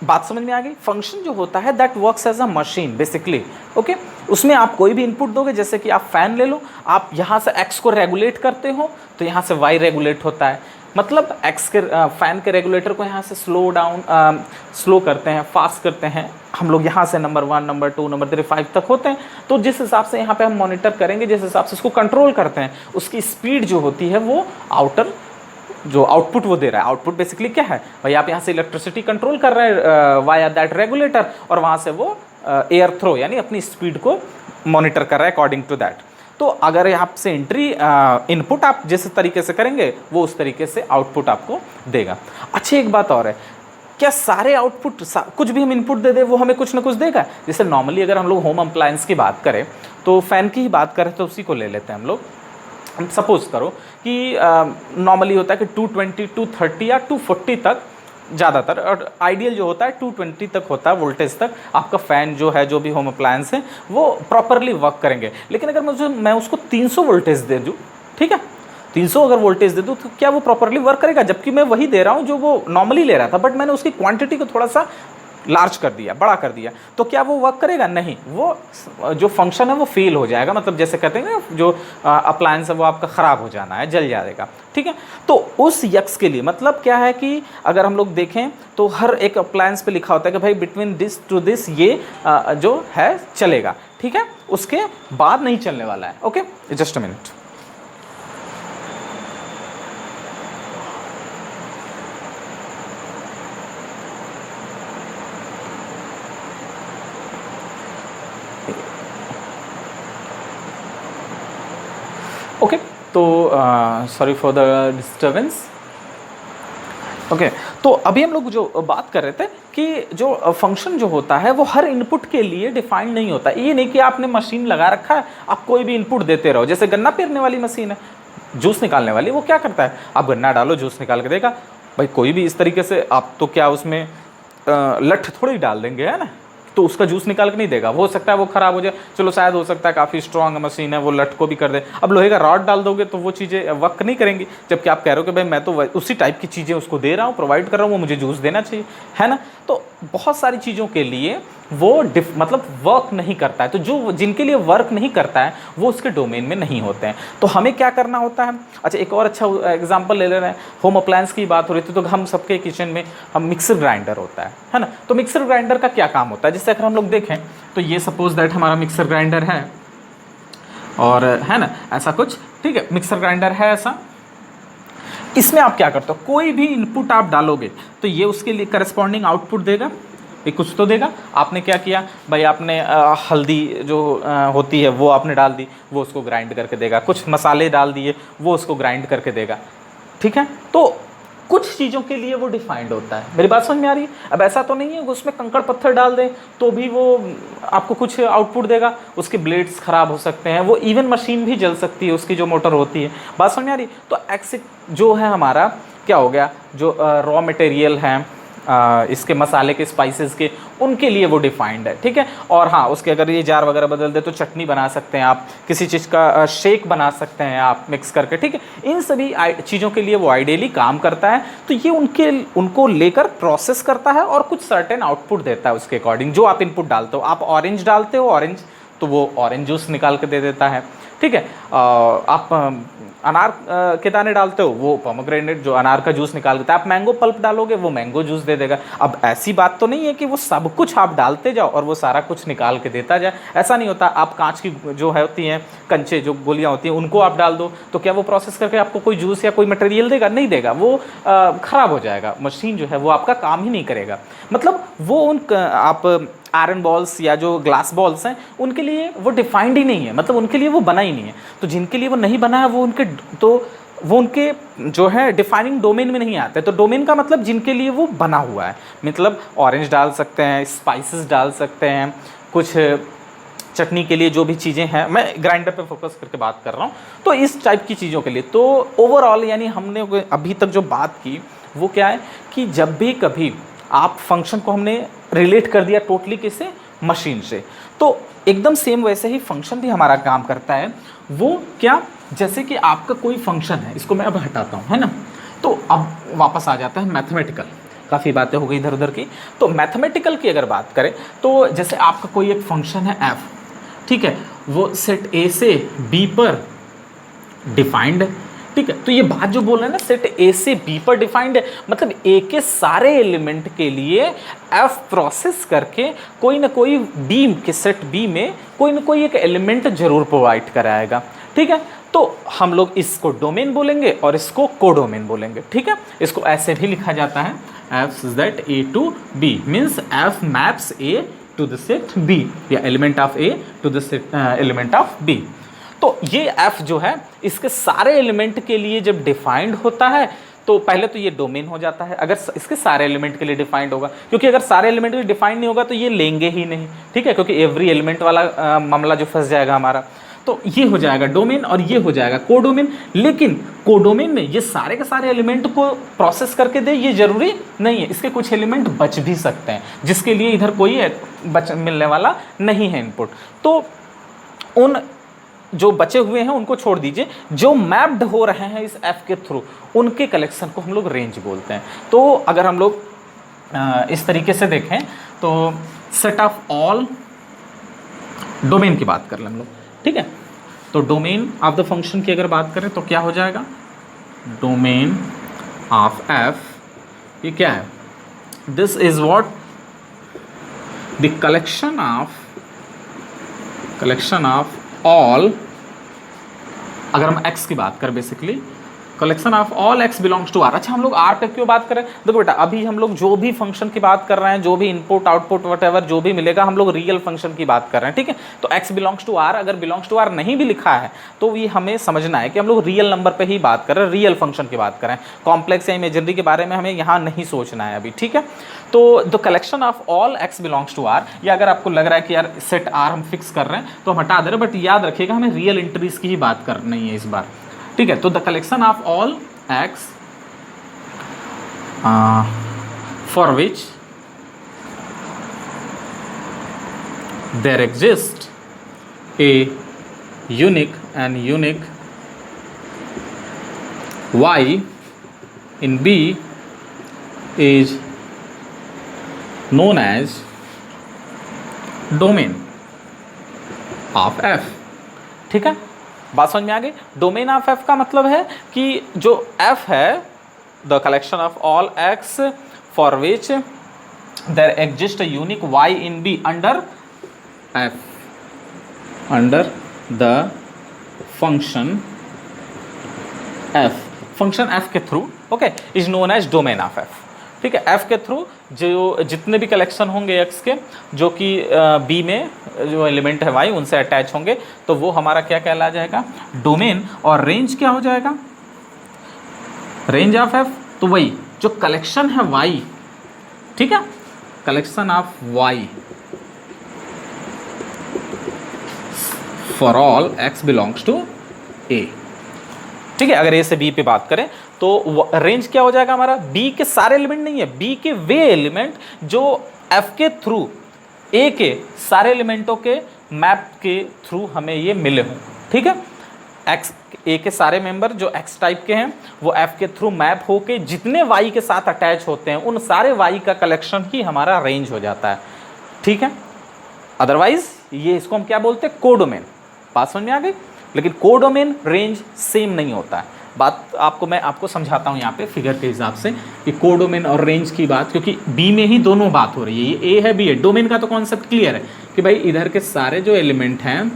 बात समझ में आ गई? फंक्शन जो होता है that works as a machine basically. Okay, उसमें आप कोई भी इनपुट दोगे, जैसे कि आप फैन ले लो, आप यहाँ से एक्स को रेगुलेट करते हो तो यहाँ से वाई रेगुलेट होता है। मतलब एक्स के फैन के रेगुलेटर को यहाँ से स्लो करते हैं, फास्ट करते हैं हम लोग, यहाँ से नंबर 1, नंबर 2, नंबर 3, 5 तक होते हैं। तो जिस हिसाब से यहाँ पे हम मॉनिटर करेंगे, जिस हिसाब से इसको कंट्रोल करते हैं, उसकी स्पीड जो होती है वो आउटर जो आउटपुट वो दे रहा है। आउटपुट बेसिकली क्या है भाई, आप यहाँ से इलेक्ट्रिसिटी कंट्रोल कर रहे हैं वाया दैट रेगुलेटर, और वहाँ से वो एयर थ्रो यानी अपनी स्पीड को मॉनिटर कर रहा है अकॉर्डिंग टू दैट। तो अगर यहाँ से एंट्री इनपुट आप जिस तरीके से करेंगे, वो उस तरीके से आउटपुट आपको देगा। अच्छी एक बात और है, क्या सारे आउटपुट कुछ भी हम इनपुट दे दें वो हमें कुछ ना कुछ देगा? जैसे नॉर्मली अगर हम लोग होम अप्लायंस की बात करें, तो फ़ैन की ही बात करें तो उसी को ले लेते हैं हम लोग। सपोज करो कि नॉर्मली होता है कि 220, 230 या 240 तक ज़्यादातर, और आइडियल जो होता है 220 तक होता है वोल्टेज तक आपका फ़ैन जो है, जो भी होम अप्लायंस है वो प्रॉपरली वर्क करेंगे। लेकिन अगर मैं उसको 300 वोल्टेज दे दूँ, ठीक है, 300 अगर वोल्टेज दे दूँ, तो क्या वो प्रॉपरली वर्क करेगा? जबकि मैं वही दे रहा हूँ जो वो नॉर्मली ले रहा था, बट मैंने उसकी क्वांटिटी को थोड़ा सा लार्ज कर दिया, बड़ा कर दिया, तो क्या वो वर्क करेगा? नहीं, वो जो फंक्शन है वो फेल हो जाएगा, मतलब जैसे कहते हैं ना जो अप्लायंस है वो आपका ख़राब हो जाना है, जल जाएगा, ठीक है। तो उस यक्स के लिए मतलब क्या है कि अगर हम लोग देखें तो हर एक अप्लायंस पे लिखा होता है कि भाई बिटवीन दिस टू दिस ये जो है चलेगा, ठीक है, उसके बाद नहीं चलने वाला है। Okay, just a minute. Okay, तो sorry for the disturbance. Okay, तो अभी हम लोग जो बात कर रहे थे कि जो फंक्शन जो होता है वो हर इनपुट के लिए डिफाइंड नहीं होता। ये नहीं कि आपने मशीन लगा रखा है, आप कोई भी इनपुट देते रहो। जैसे गन्ना पेरने वाली मशीन है, जूस निकालने वाली, वो क्या करता है, आप गन्ना डालो जूस निकाल के देगा। भाई कोई भी इस तरीके से आप तो क्या उसमें लठ थोड़ी डाल देंगे, है ना, तो उसका जूस निकाल के नहीं देगा। हो सकता है वो ख़राब हो जाए, चलो शायद हो सकता है काफ़ी स्ट्रॉन्ग मशीन है वो लट को भी कर दे। अब लोहे का रॉड डाल दोगे तो वो चीज़ें वर्क नहीं करेंगी, जबकि आप कह रहे हो कि भाई मैं तो उसी टाइप की चीज़ें उसको दे रहा हूँ, प्रोवाइड कर रहा हूँ, वो मुझे जूस देना चाहिए, है ना। तो बहुत सारी चीज़ों के लिए वो मतलब वर्क नहीं करता है। तो जो जिनके लिए वर्क नहीं करता है वो उसके डोमेन में नहीं होते हैं। तो हमें क्या करना होता है? अच्छा, एक और अच्छा एग्जांपल ले रहे हैं, होम अप्लायंस की बात हो रही थी, तो हम सबके किचन में हम मिक्सर ग्राइंडर होता है ना। तो मिक्सर ग्राइंडर का क्या काम होता है? जैसे अगर हम लोग देखें तो ये सपोज दैट हमारा मिक्सर ग्राइंडर है, और है ना ऐसा कुछ, ठीक है, मिक्सर ग्राइंडर है ऐसा। इसमें आप क्या करते हो, कोई भी इनपुट आप डालोगे तो ये उसके लिए करस्पॉन्डिंग आउटपुट देगा, ये कुछ तो देगा। आपने क्या किया भाई, आपने हल्दी जो होती है वो आपने डाल दी, वो उसको ग्राइंड करके देगा। कुछ मसाले डाल दिए, वो उसको ग्राइंड करके देगा, ठीक है। तो कुछ चीज़ों के लिए वो डिफाइंड होता है। मेरी बात समझ में आ रही है? अब ऐसा तो नहीं है उसमें कंकड़ पत्थर डाल दें तो भी वो आपको कुछ आउटपुट देगा। उसके ब्लेड्स ख़राब हो सकते हैं, वो इवन मशीन भी जल सकती है, उसकी जो मोटर होती है। बात समझ में आ रही? तो एक्सिक जो है हमारा क्या हो गया, जो रॉ मटेरियल है इसके मसाले के, स्पाइसेस के, उनके लिए वो डिफाइंड है, ठीक है। और हाँ, उसके अगर ये जार वगैरह बदल दे तो चटनी बना सकते हैं आप, किसी चीज़ का शेक बना सकते हैं आप मिक्स करके, ठीक है। इन सभी चीज़ों के लिए वो आइडियली काम करता है। तो ये उनको लेकर प्रोसेस करता है और कुछ सर्टेन आउटपुट देता है उसके अकॉर्डिंग, जो आप इनपुट डालते हो। आप ऑरेंज डालते हो ऑरेंज, तो वो ऑरेंज जूस निकाल के दे देता है, ठीक है। आप अनार के दाने डालते हो, वो पोमेग्रेनेट जो अनार का जूस निकाल देता है। आप मैंगो पल्प डालोगे, वो मैंगो जूस दे देगा। अब ऐसी बात तो नहीं है कि वो सब कुछ आप डालते जाओ और वो सारा कुछ निकाल के देता जाए, ऐसा नहीं होता। आप कांच की जो है होती हैं कंचे जो गोलियां होती हैं, उनको आप डाल दो तो क्या वो प्रोसेस करके आपको कोई जूस या कोई मटेरियल देगा? नहीं देगा, वो ख़राब हो जाएगा। मशीन जो है वो आपका काम ही नहीं करेगा। मतलब वो आप आयरन बॉल्स या जो ग्लास बॉल्स हैं उनके लिए वो डिफाइंड ही नहीं है, मतलब उनके लिए वो बना ही नहीं है। तो जिनके लिए वो नहीं बना है वो उनके जो है डिफाइनिंग डोमेन में नहीं आते। तो डोमेन का मतलब जिनके लिए वो बना हुआ है, मतलब ऑरेंज डाल सकते हैं, स्पाइसेस डाल सकते हैं, कुछ चटनी के लिए जो भी चीज़ें हैं, मैं ग्राइंडर पे फोकस करके बात कर रहा हूँ। तो इस टाइप की चीज़ों के लिए तो ओवरऑल यानी हमने अभी तक जो बात की वो क्या है कि जब भी कभी आप फंक्शन को हमने रिलेट कर दिया टोटली किससे, मशीन से, तो एकदम सेम वैसे ही फंक्शन भी हमारा काम करता है। वो क्या, जैसे कि आपका कोई फंक्शन है, इसको मैं अब हटाता हूँ, है ना। तो अब वापस आ जाता है मैथमेटिकल। काफ़ी बातें हो गई इधर उधर की। तो मैथमेटिकल की अगर बात करें तो जैसे आपका कोई एक फंक्शन है एफ, ठीक है, वो सेट ए से बी पर डिफाइंड है, ठीक है। तो ये बात जो बोल रहे हैं ना, सेट ए से बी पर डिफाइंड है, मतलब ए के सारे एलिमेंट के लिए एफ प्रोसेस करके कोई ना कोई बी के सेट बी में कोई ना कोई एक एलिमेंट जरूर प्रोवाइड कराएगा, ठीक है। तो हम लोग इसको डोमेन बोलेंगे और इसको कोडोमेन बोलेंगे, ठीक है। इसको ऐसे भी लिखा जाता है, F is that A to B, means F maps A to the set B, या element of A to the set element of B. तो ये f जो है इसके सारे एलिमेंट के लिए जब डिफाइंड होता है तो पहले तो ये डोमेन हो जाता है, अगर इसके सारे एलिमेंट के लिए डिफाइंड होगा, क्योंकि अगर सारे एलिमेंट के लिए डिफाइंड नहीं होगा तो ये लेंगे ही नहीं, ठीक है, क्योंकि एवरी एलिमेंट वाला मामला जो फंस जाएगा हमारा। तो ये हो जाएगा डोमेन और ये हो जाएगा कोडोमेन। लेकिन कोडोमेन में ये सारे के सारे एलिमेंट को प्रोसेस करके दे ये जरूरी नहीं है, इसके कुछ एलिमेंट बच भी सकते हैं जिसके लिए इधर कोई मिलने वाला नहीं है इनपुट। तो उन जो बचे हुए हैं उनको छोड़ दीजिए, जो मैप्ड हो रहे हैं इस एफ के थ्रू उनके कलेक्शन को हम लोग रेंज बोलते हैं। तो अगर हम लोग इस तरीके से देखें तो सेट ऑफ ऑल डोमेन की बात कर लें हम लोग, ठीक है। तो डोमेन ऑफ द फंक्शन की अगर बात करें तो क्या हो जाएगा, डोमेन ऑफ एफ ये क्या है, this is what the collection of all, अगर हम x की बात करें basically collection of all x belongs to r। अच्छा हम लोग r पे क्यों बात करें, देखो बेटा अभी हम लोग जो भी फंक्शन की बात कर रहे हैं, जो भी इनपुट आउटपुट वटएवर जो भी मिलेगा, हम लोग रियल फंक्शन की बात कर रहे हैं, ठीक है। तो x बिलोंग्स टू r, अगर बिलोंग्स टू r नहीं भी लिखा है तो ये हमें समझना है कि हम लोग रियल नंबर पे ही बात कर रहे हैं, रियल फंक्शन की बात कर रहे हैं, कॉम्प्लेक्स या इमेजिनरी के बारे में हमें यहाँ नहीं सोचना है अभी, ठीक है। तो the collection of all x belongs to r, या अगर आपको लग रहा है कि यार सेट r हम फिक्स कर रहे हैं तो हम हटा दे रहे हैं, बट याद रखिएगा हमें रियल एंट्रीज की ही बात करनी है इस बार, ठीक है। तो the collection of all x for which there exist a unique y in B is known as domain of f, ठीक है। बात समझ में आ गई। डोमेन ऑफ एफ का मतलब है कि जो एफ है, the collection of all x for which there exist a unique y in B under f, under the function f, function f के through, okay, is known as domain of f, ठीक है। एफ के थ्रू जो जितने भी कलेक्शन होंगे एक्स के जो कि बी में जो एलिमेंट है वाई उनसे अटैच होंगे तो वो हमारा क्या कहला जाएगा, डोमेन। और रेंज क्या हो जाएगा, रेंज ऑफ एफ, तो वही जो कलेक्शन है वाई, ठीक है, collection of y for all x belongs to A, ठीक है। अगर ए से बी पे बात करें तो रेंज क्या हो जाएगा हमारा, बी के सारे एलिमेंट नहीं है, बी के वे एलिमेंट जो एफ के थ्रू ए के सारे एलिमेंटों के मैप के थ्रू हमें ये मिले हों, ठीक है। एक्स ए के सारे मेंबर जो एक्स टाइप के हैं वो एफ के थ्रू मैप होके जितने वाई के साथ अटैच होते हैं उन सारे वाई का कलेक्शन ही हमारा रेंज हो जाता है, ठीक है। अदरवाइज ये इसको हम क्या बोलते हैं, कोडोमेन। बात समझ में आ गई। लेकिन कोडोमेन रेंज सेम नहीं होता है। बात मैं आपको समझाता हूँ यहाँ पे फिगर के हिसाब से कि कोडोमेन और रेंज की बात, क्योंकि बी में ही दोनों बात हो रही है, ये ए है बी है। डोमेन का तो कॉन्सेप्ट क्लियर है कि भाई इधर के सारे जो एलिमेंट हैं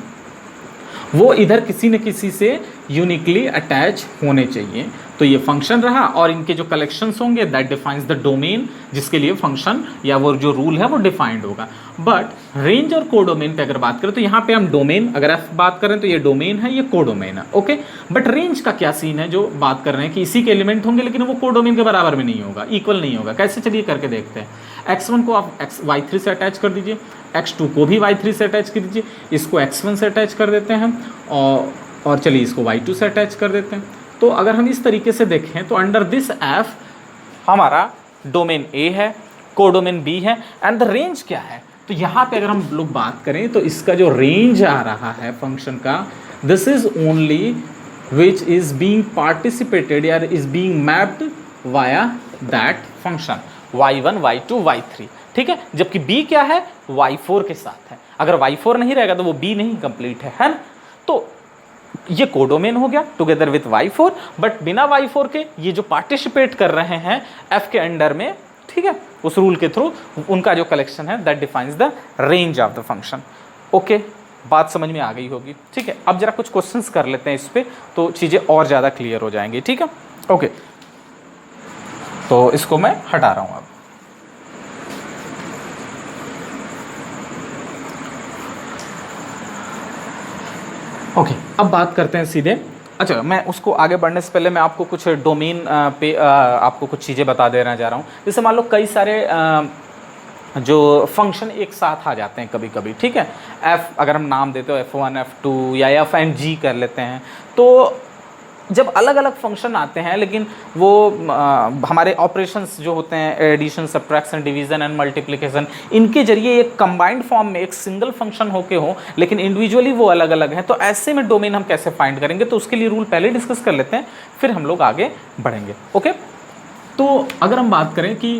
वो इधर किसी न किसी से यूनिकली अटैच होने चाहिए, तो ये फंक्शन रहा और इनके जो कलेक्शंस होंगे दैट डिफाइंस द डोमेन, जिसके लिए फंक्शन या वो जो रूल है वो डिफाइंड होगा। बट रेंज और कोडोमेन पे अगर बात करें तो यहाँ पे हम डोमेन, अगर एफ बात करें तो ये डोमेन है, ये कोडोमेन है, ओके। बट रेंज का क्या सीन है, जो बात कर रहे हैं कि इसी के एलिमेंट होंगे लेकिन वो कोडोमेन के बराबर में नहीं होगा, इक्वल नहीं होगा। कैसे, चलिए करके देखते हैं। x1 को आप y3 से अटैच कर दीजिए, x2 को भी y3 से अटैच कर दीजिए, इसको x1 से अटैच कर देते हैं और चलिए इसको y2 से अटैच कर देते हैं। तो अगर हम इस तरीके से देखें तो अंडर दिस f हमारा डोमेन A है, कोडोमेन B है, एंड द रेंज क्या है। तो यहाँ पे अगर हम लोग बात करें तो इसका जो रेंज आ रहा है फंक्शन का, this is only which is being participated या is being mapped via that function y1 y2 y3, ठीक है। जबकि b क्या है, y4 के साथ है। अगर y4 नहीं रहेगा तो वो b नहीं कंप्लीट है ना। तो ये कोडोमेन हो गया टुगेदर विथ y4, बट बिना y4 के ये जो पार्टिसिपेट कर रहे हैं f के अंडर में, ठीक है, उस रूल के थ्रू उनका जो कलेक्शन है that defines the range of the function, okay. बात समझ में आ गई होगी, ठीक है। अब जरा कुछ क्वेश्चंस कर लेते हैं इस पे तो चीज़ें और ज़्यादा क्लियर हो जाएंगी, ठीक है, ओके। तो इसको मैं हटा रहा हूँ अब। ओके, अब बात करते हैं सीधे। अच्छा, मैं उसको आगे बढ़ने से पहले मैं आपको कुछ डोमेन पे आपको कुछ चीज़ें बता देना चाह रहा हूँ। जैसे मान लो कई सारे जो फंक्शन एक साथ आ जाते हैं कभी कभी, ठीक है। एफ अगर हम नाम देते हो f1 f2 या एफ एंड जी कर लेते हैं, तो जब अलग अलग फंक्शन आते हैं लेकिन वो हमारे ऑपरेशंस जो होते हैं addition, subtraction, division and multiplication, इनके जरिए एक कंबाइंड फॉर्म में एक सिंगल फंक्शन होके हो लेकिन इंडिविजुअली वो अलग अलग हैं, तो ऐसे में डोमेन हम कैसे फाइंड करेंगे। तो उसके लिए रूल पहले डिस्कस कर लेते हैं, फिर हम लोग आगे बढ़ेंगे, ओके। तो अगर हम बात करें कि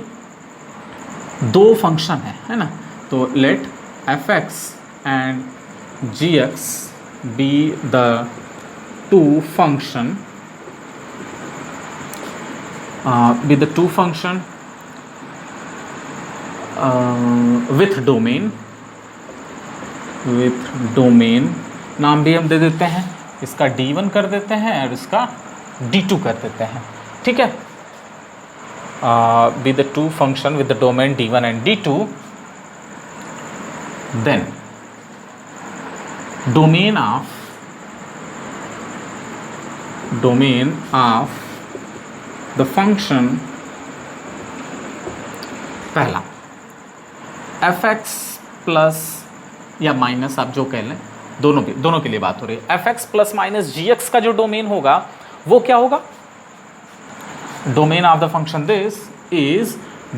दो फंक्शन है ना, तो let F X and G X be the two function with the two function with domain नाम भी हम दे देते हैं, इसका D1 कर देते हैं और इसका D2 कर देते हैं, ठीक है। with the two function with the domain D1 and D2, then domain of the function पहला एफ एक्स प्लस या माइनस, आप जो कह लें, दोनों के लिए बात हो रही है। एफ एक्स प्लस माइनस जी एक्स का जो डोमेन होगा वो क्या होगा, domain of the function this is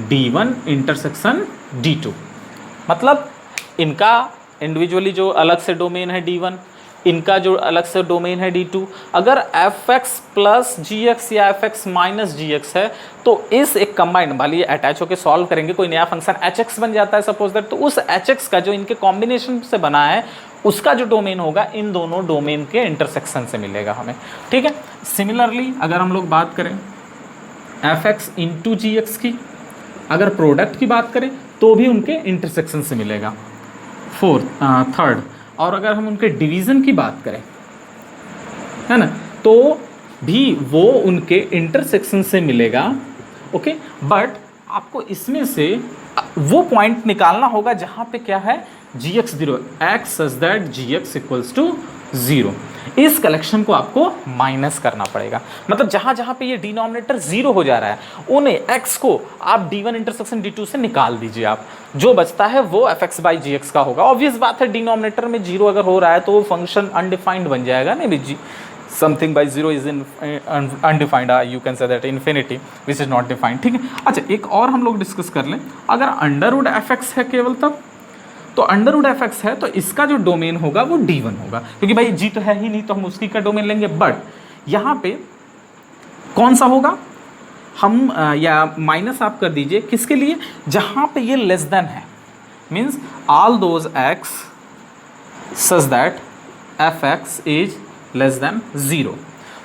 D1 intersection D2। मतलब इनका इंडिविजुअली जो अलग से डोमेन है D1, इनका जो अलग से डोमेन है D2। अगर एफ एक्स प्लस जी एक्स या एफ एक्स माइनस जी एक्स है तो इस एक कंबाइंड वाली अटैच होकर सॉल्व करेंगे, कोई नया फंक्शन एच एक्स बन जाता है सपोज दैट, तो उस एच एक्स का जो इनके कॉम्बिनेशन से बना है उसका जो डोमेन होगा इन दोनों डोमेन के इंटरसेक्शन से मिलेगा हमें, ठीक है। सिमिलरली अगर हम लोग बात करें एफ एक्स इंटू जी एक्स की, अगर प्रोडक्ट की बात करें तो भी उनके इंटरसेक्शन से मिलेगा। थर्ड, और अगर हम उनके डिवीज़न की बात करें, है ना, तो भी वो उनके इंटरसेक्शन से मिलेगा, ओके। बट आपको इसमें से वो पॉइंट निकालना होगा जहाँ पे क्या है g x zero, x such that g x equals to zero. इस कलेक्शन को आपको माइनस करना पड़ेगा, मतलब जहाँ जहाँ पे ये डिनोमिनेटर जीरो हो जा रहा है उन्हें एक्स को आप D1 इंटरसेक्शन D2 से निकाल दीजिए, आप जो बचता है वो F X by G X का होगा। ऑब्वियस बात है डिनोमिनेटर में जीरो अगर हो रहा है तो वो फंक्शन अनडिफाइंड बन जाएगा, नहीं जी, something by zero is in undefined, you can say that infinity which is not defined, ठीक है। अच्छा, एक और हम लोग डिस्कस कर लें, अगर अंडर रूट एफ एक्स है केवल तब, तो अंडर रूट एफ एक्स है तो इसका जो डोमेन होगा वो D1 होगा, क्योंकि भाई जी तो है ही नहीं तो हम उसकी का डोमेन लेंगे। बट यहाँ पे कौन सा होगा, हम या माइनस आप कर दीजिए किसके लिए, जहाँ पे ये लेस देन है, means all those x such that F x is less than zero,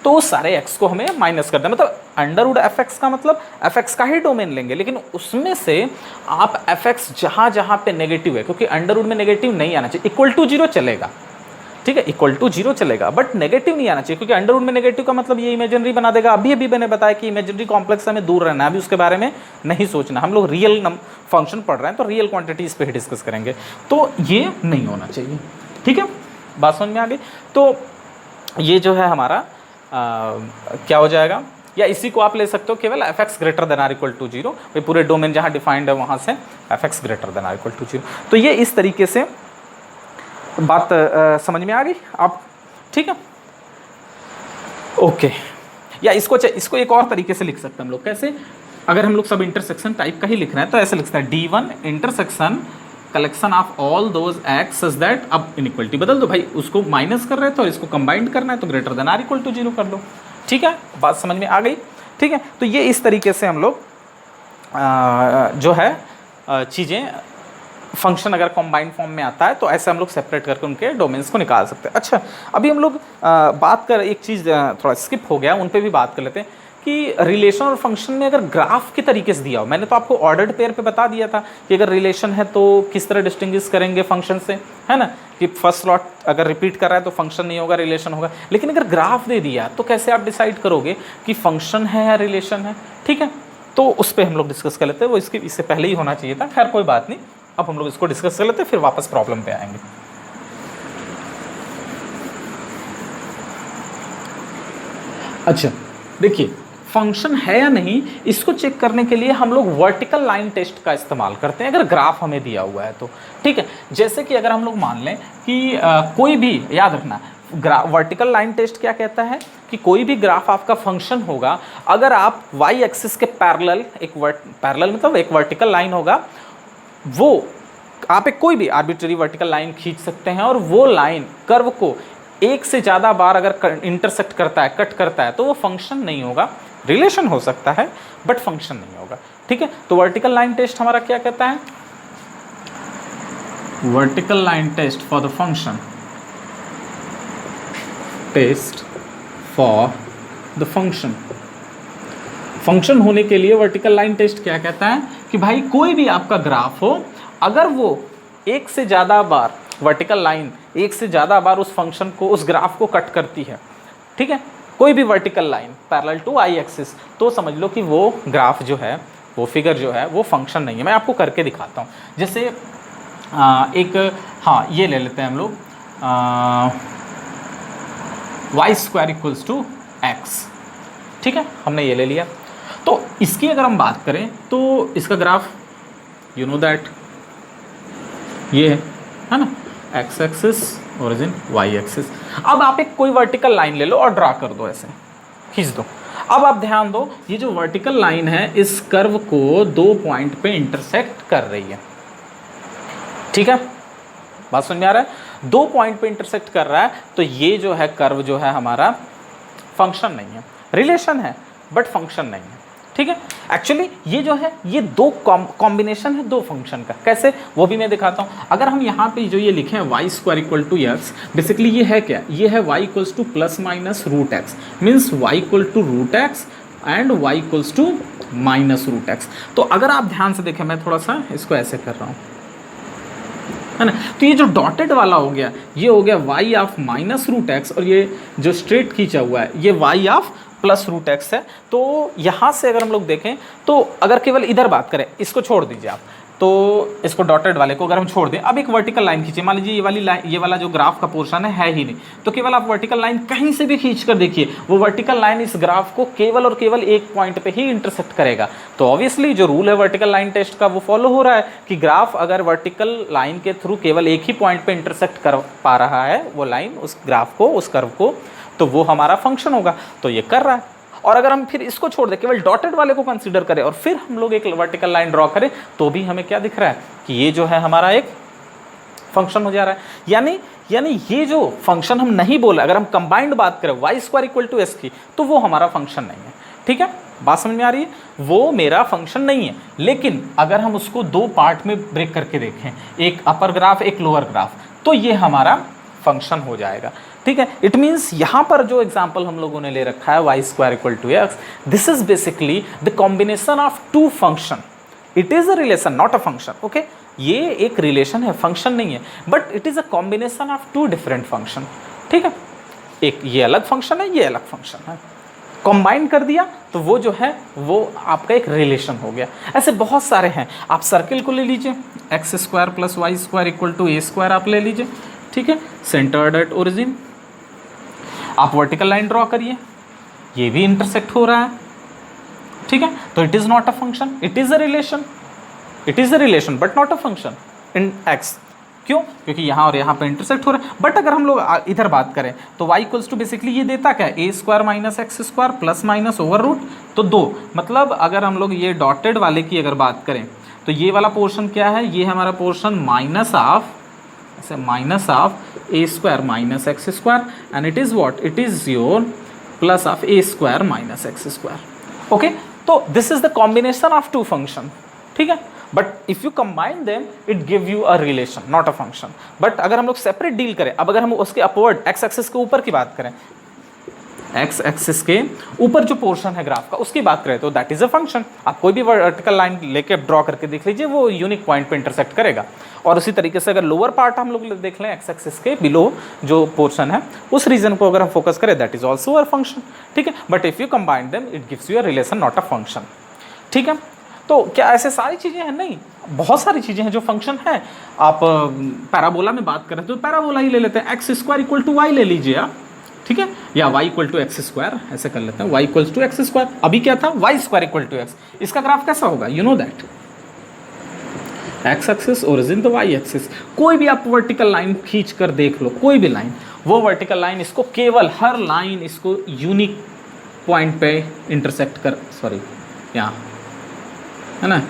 तो उस सारे एक्स को हमें माइनस कर दें। मतलब अंडर रूट एफ एक्स का मतलब एफ एक्स का ही डोमेन लेंगे, लेकिन उसमें से आप एफ एक्स जहाँ जहाँ पे नेगेटिव है, क्योंकि अंडर रूट में नेगेटिव नहीं आना चाहिए, इक्वल टू जीरो चलेगा, ठीक है, इक्वल टू जीरो चलेगा, बट नेगेटिव नहीं आना चाहिए, क्योंकि अंडर रूट में नेगेटिव का मतलब ये इमेजिनरी बना देगा। अभी मैंने बताया कि इमेजिनरी कॉम्प्लेक्स हमें दूर रहना है, अभी उसके बारे में नहीं सोचना, हम लोग रियल फंक्शन पढ़ रहे हैं तो रियल क्वांटिटीज़ पे ही डिस्कस करेंगे, तो ये नहीं होना चाहिए, ठीक है, बात समझ में आ गई। तो ये जो है हमारा क्या हो जाएगा, या इसी को आप ले सकते हो केवल F X greater than or equal to zero, भाई पूरे डोमेन जहाँ डिफाइंड है वहाँ से F X greater than or equal to zero. तो ये इस तरीके से बात समझ में आ गई आप, ठीक है, ओके। या इसको एक और तरीके से लिख सकते हैं हम लोग, कैसे, अगर हम लोग सब इंटरसेक्शन टाइप का ही लिख रहे हैं तो ऐसे लिखते हैं D1 intersection collection of all those x such that, अब इनइक्वलिटी बदल दो भाई, उसको माइनस कर रहे हैं तो इसको कंबाइंड करना है तो greater than or equal to zero कर दो, ठीक है, बात समझ में आ गई, ठीक है। तो ये इस तरीके से हम लोग जो है चीज़ें, फंक्शन अगर कॉम्बाइंड फॉर्म में आता है तो ऐसे हम लोग सेपरेट करके उनके डोमेन्स को निकाल सकते हैं। अच्छा, अभी हम लोग बात कर, एक चीज़ थोड़ा स्किप हो गया, उन पे भी बात कर लेते हैं कि रिलेशन और फंक्शन में अगर ग्राफ के तरीके से दिया हो, मैंने तो आपको ऑर्डर्ड पेयर पे बता दिया था कि अगर रिलेशन है तो किस तरह डिस्टिंग्विश करेंगे फंक्शन से, है ना, कि फर्स्ट स्लॉट अगर रिपीट कर रहा है तो फंक्शन नहीं होगा, रिलेशन होगा। लेकिन अगर ग्राफ दे दिया तो कैसे आप डिसाइड करोगे कि फंक्शन है या रिलेशन है, ठीक है, तो उस पर हम लोग डिस्कस कर लेते हैं, वो इससे पहले ही होना चाहिए था, खैर कोई बात नहीं, अब हम लोग इसको डिस्कस कर लेते हैं, फिर वापस प्रॉब्लम पे आएंगे। अच्छा देखिए, फंक्शन है या नहीं इसको चेक करने के लिए हम लोग वर्टिकल लाइन टेस्ट का इस्तेमाल करते हैं, अगर ग्राफ हमें दिया हुआ है तो, ठीक है। जैसे कि अगर हम लोग मान लें कि कोई भी, याद रखना, वर्टिकल लाइन टेस्ट क्या कहता है कि कोई भी ग्राफ आपका फंक्शन होगा, अगर आप वाई एक्सिस के पैरेलल, पैरेलल मतलब एक वर्टिकल लाइन होगा, वो आप एक कोई भी आर्बिट्ररी वर्टिकल लाइन खींच सकते हैं और वो लाइन कर्व को एक से ज़्यादा बार अगर इंटरसेक्ट करता है, कट करता है, तो वो फंक्शन नहीं होगा, रिलेशन हो सकता है बट फंक्शन नहीं होगा, ठीक है। तो वर्टिकल लाइन टेस्ट हमारा क्या कहता है, vertical line test for the function, test for the function, function होने के लिए वर्टिकल लाइन टेस्ट क्या कहता है कि भाई कोई भी आपका ग्राफ हो, अगर वो एक से ज़्यादा बार वर्टिकल लाइन एक से ज़्यादा बार उस फंक्शन को, उस ग्राफ को कट करती है, ठीक है, कोई भी vertical line parallel to Y axis, तो समझ लो कि वो ग्राफ जो है, वो फिगर जो है वो फंक्शन नहीं है। मैं आपको करके दिखाता हूँ। जैसे हाँ ये ले लेते हैं हम लोग, Y square equals to X, ठीक है, हमने ये ले लिया। तो इसकी अगर हम बात करें तो इसका ग्राफ यू नो दैट ये है ना, X axis origin Y axis. अब आप एक कोई वर्टिकल लाइन ले लो और ड्रा कर दो, ऐसे खींच दो। अब आप ध्यान दो, ये जो वर्टिकल लाइन है इस कर्व को 2 पॉइंट पे इंटरसेक्ट कर रही है, ठीक है, बात समझ में आ रहा है, 2 पॉइंट पे इंटरसेक्ट कर रहा है। तो ये जो है कर्व जो है हमारा फंक्शन नहीं है, रिलेशन है बट फंक्शन नहीं है, ठीक है। एक्चुअली ये जो है ये दो कॉम्बिनेशन है दो फंक्शन का, कैसे वो भी मैं दिखाता हूँ। अगर हम यहाँ पे जो ये लिखे हैं y square equal to x, basically ये है क्या, ये है y equals to plus minus root x, means y equal to root x and y equals to minus root x. तो अगर आप ध्यान से देखें, मैं थोड़ा सा इसको ऐसे कर रहा हूँ, है ना, तो ये जो डॉटेड वाला हो गया ये हो गया y of minus root x, और ये जो स्ट्रेट खींचा हुआ है ये y of plus root x है। तो यहाँ से अगर हम लोग देखें तो अगर केवल इधर बात करें, इसको छोड़ दीजिए आप, तो इसको डॉटेड वाले को अगर हम छोड़ दें, अब एक वर्टिकल लाइन खींचिए, मान लीजिए ये वाली लाइन, ये वाला जो ग्राफ का पोर्शन है ही नहीं, तो केवल आप वर्टिकल लाइन कहीं से भी खींच कर देखिए, वो वर्टिकल लाइन इस ग्राफ को केवल और केवल एक पॉइंट पे ही इंटरसेक्ट करेगा। तो ऑब्वियसली जो रूल है वर्टिकल लाइन टेस्ट का वो फॉलो हो रहा है कि ग्राफ अगर वर्टिकल लाइन के थ्रू केवल एक ही पॉइंट पे इंटरसेक्ट कर पा रहा है वो लाइन, उस ग्राफ को, उस कर्व को, तो वो हमारा फंक्शन होगा। तो ये कर रहा है। और अगर हम फिर इसको छोड़ दें, केवल डॉटेड वाले को कंसीडर करें और फिर हम लोग एक वर्टिकल लाइन ड्रॉ करें, तो भी हमें क्या दिख रहा है कि ये जो है हमारा एक फंक्शन हो जा रहा है। यानी ये जो फंक्शन हम नहीं बोले, अगर हम कंबाइंड बात करें y square equal to s की, तो वो हमारा फंक्शन नहीं है, ठीक है, बात समझ में आ रही है, वो मेरा फंक्शन नहीं है। लेकिन अगर हम उसको 2 पार्ट में ब्रेक करके देखें, एक अपर ग्राफ एक लोअर ग्राफ, तो ये हमारा फंक्शन हो जाएगा, ठीक है। इट मीन्स यहाँ पर जो एग्जाम्पल हम लोगों ने ले रखा है y square equal to x, this is basically the combination of 2 function. It is a relation not a function, okay, ये एक रिलेशन है, फंक्शन नहीं है, but it is a combination of 2 different function, ठीक है। एक ये अलग फंक्शन है, ये अलग फंक्शन है, कंबाइन कर दिया तो वो जो है वो आपका एक रिलेशन हो गया। ऐसे बहुत सारे हैं, आप सर्किल को ले लीजिए, x square plus y square equal to a square आप ले लीजिए, ठीक है, सेंटर्ड एट ओरिजिन। आप वर्टिकल लाइन ड्रॉ करिए, ये भी इंटरसेक्ट हो रहा है, ठीक है, तो it is not a function, it is a relation, it is a relation but not a function in x. क्यों? क्योंकि यहाँ और यहाँ पे इंटरसेक्ट हो रहा है। बट अगर हम लोग इधर बात करें तो y इक्वल्स टू बेसिकली ये देता क्या है, a square minus x square plus minus over root, तो 2, मतलब अगर हम लोग ये डॉटेड वाले की अगर बात करें तो ये वाला पोर्शन क्या है, ये हमारा पोर्शन माइनस ऑफ, ऐसे minus of a square minus x square and it is what, it is your plus of a square minus x square, okay. तो this is the combination of 2 function, ठीक है, but if you combine them it give you a relation not a function. But अगर हम लोग सेपरेट डील करें, अब अगर हम उसके अपवर्ड एक्स एक्सिस के ऊपर की बात करें, एक्स एक्सिस के ऊपर जो पोर्शन है ग्राफ का उसकी बात करें, तो दैट इज अ फंक्शन। आप कोई भी वर्टिकल लाइन लेके ड्रॉ करके देख लीजिए, वो यूनिक पॉइंट पे इंटरसेक्ट करेगा। और उसी तरीके से अगर लोअर पार्ट हम लोग देख लें, एक्स एक्सिस के बिलो जो पोर्शन है उस रीजन को अगर हम फोकस करें, that is also a function, ठीक है। But if you combine them it gives you a relation not a function, ठीक है। तो क्या ऐसे सारी चीज़ें हैं? नहीं, बहुत सारी चीज़ें हैं जो फंक्शन है। आप पैराबोला में बात करें तो पैराबोला ही ले लेते हैं, x square equal to y ले लीजिए आप, ठीक है, या y equal to x square, ऐसे कर लेते हैं, y equal to x square. अभी क्या था, y square equal to x, इसका ग्राफ कैसा होगा, you know that, x axis origin तो y एक्सिस। कोई भी आप वर्टिकल लाइन खींच कर देख लो, कोई भी लाइन, वो वर्टिकल लाइन इसको केवल हर लाइन इसको यूनिक पॉइंट पे इंटरसेक्ट कर, सॉरी यहाँ है ना,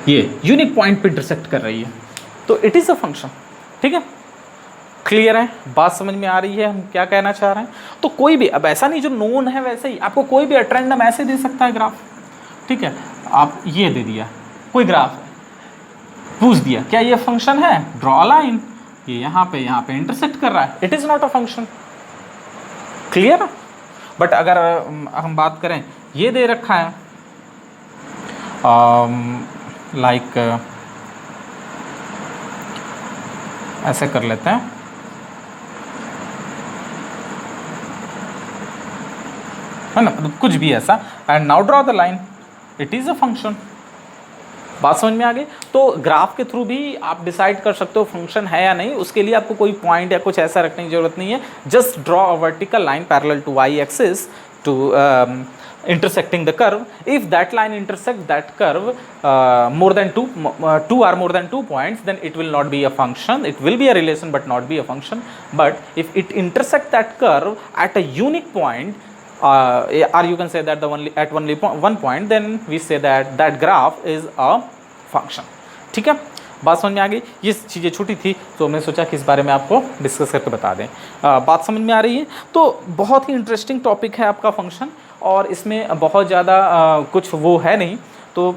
ये यूनिक पॉइंट पे इंटरसेक्ट कर रही है, तो इट इज़ अ फंक्शन, ठीक है। क्लियर है, बात समझ में आ रही है हम क्या कहना चाह रहे हैं? तो कोई भी, अब ऐसा नहीं जो नोन है वैसे ही आपको कोई भी एट रैंडम ऐसे दे सकता है ग्राफ, ठीक है। आप ये दे दिया कोई ग्राफ, पूछ दिया क्या ये फंक्शन है, ड्रॉ अ लाइन, ये यहाँ पे इंटरसेक्ट कर रहा है, it is not a function. Clear है? बट अगर हम बात करें, ये दे रखा है लाइक ऐसे कर लेते हैं, है ना, मतलब कुछ भी ऐसा, and now draw the line, it is a function. बात समझ में आ गई? तो ग्राफ के थ्रू भी आप डिसाइड कर सकते हो फंक्शन है या नहीं, उसके लिए आपको कोई पॉइंट या कुछ ऐसा रखने की जरूरत नहीं है, just draw a vertical line parallel to y axis to intersecting the curve. If that line intersects that curve more than two or more than 2 points, then it will not be a function, it will be a relation but not be a function. But if it intersects that curve at a unique point, or you can say that at only one point, then we say that that graph is a function. ठीक है, बात समझ में आ गई? ये चीज़ें छोटी थी तो हमने सोचा कि इस बारे में आपको डिस्कस करके बता दें। बात समझ में आ रही है? तो बहुत ही इंटरेस्टिंग टॉपिक है आपका फंक्शन, और इसमें बहुत ज़्यादा कुछ वो है नहीं, तो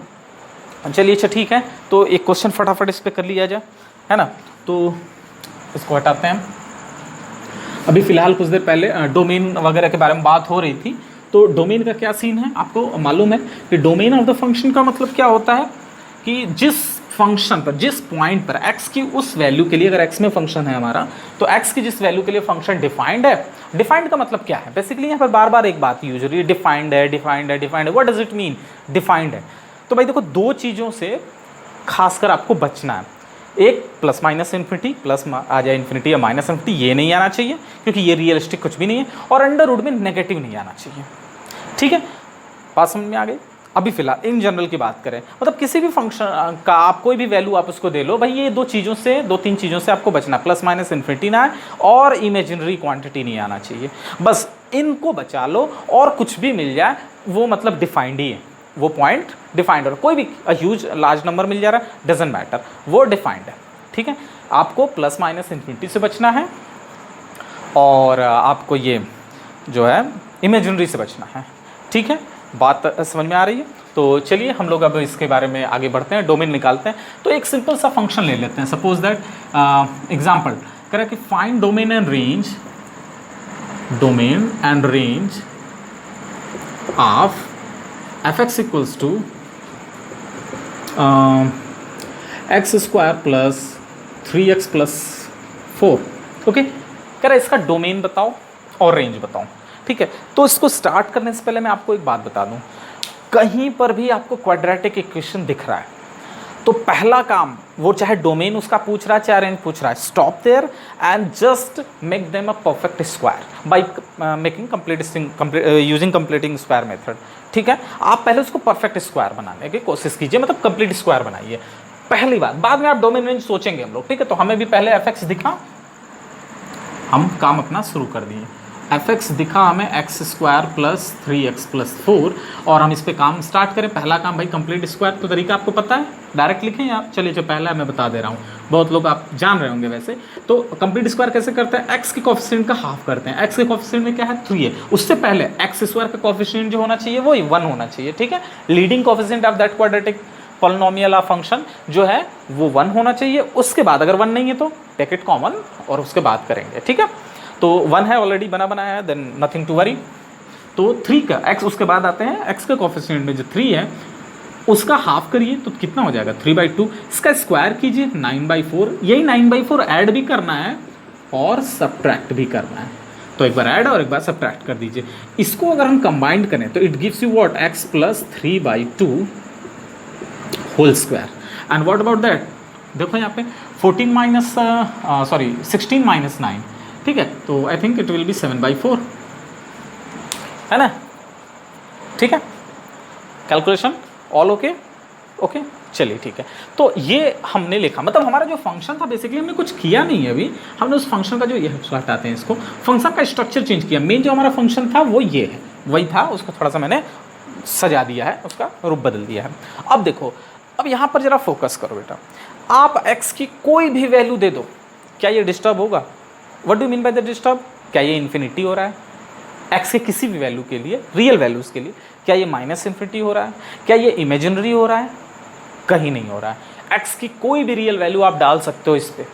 चलिए अच्छा ठीक है। तो एक क्वेश्चन फटाफट इस पर कर लिया जाए, है ना। तो इसको हटाते हैं। अभी फ़िलहाल कुछ देर पहले डोमेन वगैरह के बारे में बात हो रही थी, तो डोमेन का क्या सीन है आपको मालूम है कि डोमेन ऑफ द फंक्शन का मतलब क्या होता है कि जिस फंक्शन पर, जिस पॉइंट पर x की उस वैल्यू के लिए, अगर x में फंक्शन है हमारा, तो x की जिस वैल्यू के लिए फंक्शन डिफाइंड है। डिफाइंड का मतलब क्या है? बेसिकली यहाँ पर बार बार एक बात यूज हो रही है, डिफाइंड है, डिफाइंड है, डिफाइंड है। What does it mean defined है? तो भाई देखो, दो चीज़ों से खासकर आपको बचना है। एक प्लस माइनस इन्फिनिटी, प्लस आ जाए इन्फिनिटी या माइनस इन्फिनिटी, ये नहीं आना चाहिए क्योंकि ये रियलिस्टिक कुछ भी नहीं है, और अंडर रूट में नेगेटिव नहीं आना चाहिए। ठीक है, बात समझ में आ गई? अभी फिलहाल इन जनरल की बात करें, मतलब किसी भी फंक्शन का आप कोई भी वैल्यू आप उसको दे लो, भाई ये दो तीन चीज़ों से आपको बचना, प्लस माइनस इन्फिनिटी ना है और इमेजिनरी क्वांटिटी नहीं आना चाहिए। बस इनको बचा लो और कुछ भी मिल जाए वो मतलब डिफाइंड ही है, वो पॉइंट डिफाइंड, और कोई भी ह्यूज लार्ज नंबर मिल जा रहा है, डजेंट मैटर, वो डिफाइंड है। ठीक है, आपको प्लस माइनस इन्फिनिटी से बचना है और आपको ये जो है इमेजिनरी से बचना है। ठीक है, बात समझ में आ रही है? तो चलिए हम लोग अब इसके बारे में आगे बढ़ते हैं, डोमेन निकालते हैं। तो एक सिंपल सा फंक्शन ले लेते हैं, सपोज दैट एग्जांपल कह रहा है कि find domain and range of fx equals to x square plus 3x plus 4। Okay, कह रहा है इसका डोमेन बताओ और रेंज बताओ। ठीक है, तो इसको स्टार्ट करने से पहले मैं आपको एक बात बता दूं, कहीं पर भी आपको क्वाड्रेटिक इक्वेशन दिख रहा है तो पहला काम, वो चाहे डोमेन उसका पूछ रहा है चाहे रेंज पूछ रहा है, stop there and just make them a perfect square by using completing square method. ठीक है, आप पहले उसको परफेक्ट स्क्वायर बनाने की कोशिश कीजिए, मतलब कंप्लीट स्क्वायर बनाइए पहली बात, बाद में आप डोमेन रेंज सोचेंगे हम लोग। ठीक है, तो हमें भी पहले एफ दिखा, हम काम अपना शुरू कर दिए। fx दिखा हमें x square plus 3x plus 4, और हम इस पे काम स्टार्ट करें। पहला काम भाई कंप्लीट स्क्वायर, तो तरीका आपको पता है, डायरेक्ट लिखें या चलिए जो पहला है मैं बता दे रहा हूँ, बहुत लोग आप जान रहे होंगे वैसे। तो कंप्लीट स्क्वायर कैसे करते हैं? x के कोफिशिएंट का हाफ करते हैं। x के कोफिशिएंट में क्या है? 3 है, उससे पहले एक्स स्क्वायर का कोफिशिएंट जो होना चाहिए वो 1 होना चाहिए। ठीक है, leading coefficient of that quadratic polynomial of function जो है वो 1 होना चाहिए। उसके बाद अगर 1 नहीं है तो टेक इट कॉमन और उसके बाद करेंगे। ठीक है, तो 1 है ऑलरेडी बनाया है, देन नथिंग टू वरी। तो 3 का x उसके बाद आते हैं, x के कोफिशिएंट में जो 3 है उसका हाफ करिए तो कितना हो जाएगा? 3/2। इसका स्क्वायर कीजिए 9/4, यही 9/4 ऐड भी करना है और सब्ट्रैक्ट भी करना है, तो एक बार ऐड और एक बार सब्ट्रैक्ट कर दीजिए। इसको अगर हम कंबाइंड करें तो it gives you what? x plus 3/2 whole square. And what about that? देखो यहाँ पे 16 माइनस 9, ठीक है, तो I think it will be 7/4, है ना? ठीक है, कैलकुलेशन ऑल ओके? ओके, चलिए ठीक है। तो ये हमने लिखा, मतलब हमारा जो फंक्शन था बेसिकली हमने कुछ किया नहीं है अभी, हमने उस फंक्शन का जो ये हटाते हैं इसको, फंक्शन का स्ट्रक्चर चेंज किया। मेन जो हमारा फंक्शन था वो ये है, वही था, उसको थोड़ा सा मैंने सजा दिया है, उसका रूप बदल दिया है। अब देखो, अब यहाँ पर जरा फोकस करो बेटा, आप x की कोई भी वैल्यू दे दो, क्या ये डिस्टर्ब होगा? What do mean by the disturb? क्या ये इन्फिनिटी हो रहा है एक्स के किसी भी वैल्यू के लिए, रियल वैल्यूज़ के लिए? क्या ये माइनस इन्फिनिटी हो रहा है? क्या ये इमेजिनरी हो रहा है? कहीं नहीं हो रहा है। एक्स की कोई भी रियल वैल्यू आप डाल सकते हो इस पर,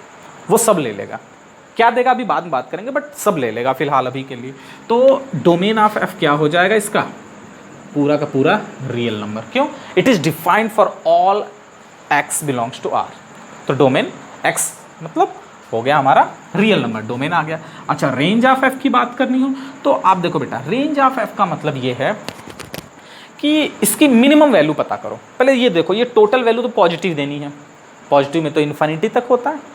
वो सब ले लेगा। क्या देगा अभी बाद में बात करेंगे, बट सब ले लेगा फिलहाल अभी के लिए। तो डोमेन ऑफ एफ क्या हो जाएगा इसका? पूरा का पूरा रियल नंबर। क्यों? It is defined for all x belongs to R. तो डोमेन एक्स मतलब हो गया हमारा रियल नंबर, डोमेन आ गया। अच्छा, रेंज ऑफ एफ की बात करनी हो तो आप देखो बेटा, रेंज ऑफ एफ का मतलब ये है कि इसकी मिनिमम वैल्यू पता करो। पहले ये देखो, ये टोटल वैल्यू तो पॉजिटिव देनी है, पॉजिटिव में तो इन्फिनिटी तक होता है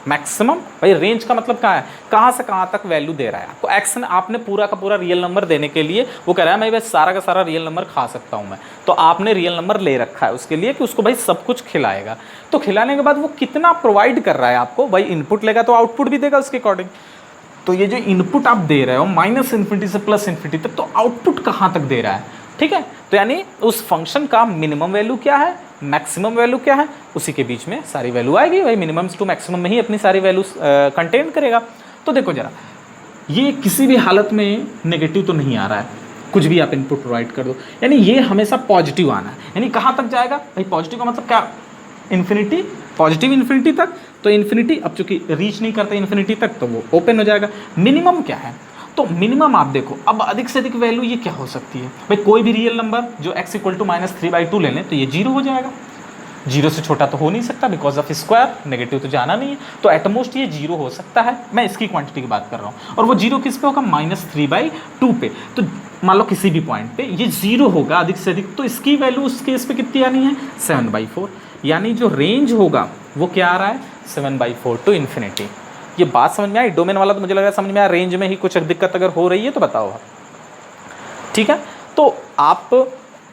मैक्सिमम। भाई रेंज का मतलब क्या है? कहाँ से कहाँ तक वैल्यू दे रहा है आपको। एक्स ने आपने पूरा का पूरा रियल नंबर देने के लिए वो कह रहा है मैं बस सारा का सारा रियल नंबर खा सकता हूँ मैं, तो आपने रियल नंबर ले रखा है उसके लिए कि उसको भाई सब कुछ खिलाएगा। तो खिलाने के बाद वो कितना प्रोवाइड कर रहा है आपको? भाई इनपुट लेगा तो आउटपुट भी देगा उसके अकॉर्डिंग। तो ये जो इनपुट आप दे रहे हो माइनस इन्फिनिटी से प्लस इन्फिनिटी तक, तो आउटपुट कहाँ तक दे रहा है? ठीक है, तो यानी उस फंक्शन का मिनिमम वैल्यू क्या है, मैक्सिमम वैल्यू क्या है, उसी के बीच में सारी वैल्यू आएगी। भाई मिनिमम टू मैक्सिमम में ही अपनी सारी वैल्यूज कंटेन करेगा। तो देखो जरा, ये किसी भी हालत में नेगेटिव तो नहीं आ रहा है, कुछ भी आप इनपुट प्रोवाइड कर दो, यानी ये हमेशा पॉजिटिव आना है। यानी कहाँ तक जाएगा भाई? पॉजिटिव का मतलब क्या? इन्फिनिटी, पॉजिटिव इन्फिनिटी तक। तो इन्फिनिटी अब चूंकि रीच नहीं करते इन्फिनिटी तक, तो वो ओपन हो जाएगा। मिनिमम क्या है? तो मिनिमम आप देखो, अब अधिक से अधिक वैल्यू ये क्या हो सकती है भाई? कोई भी रियल नंबर जो x इक्वल टू -3/2 ले लें तो ये 0 हो जाएगा। 0 से छोटा तो हो नहीं सकता बिकॉज ऑफ स्क्वायर, नेगेटिव तो जाना नहीं है। तो एटमोस्ट ये 0 हो सकता है, मैं इसकी क्वांटिटी की बात कर रहा हूँ। और वो 0 किस पे होगा? -3/2 पे। तो मान लो किसी भी पॉइंट पे ये 0 होगा अधिक से अधिक, तो इसकी वैल्यू उस केस पे कितनी आनी है? 7/4। यानी जो रेंज होगा वो क्या आ रहा है? 7/4 टू इन्फिनिटी। ये बात समझ में आई? डोमेन वाला तो मुझे लग रहा है समझ में आया। रेंज में ही कुछ दिक्कत अगर हो रही है तो बताओ आप। ठीक है, तो आप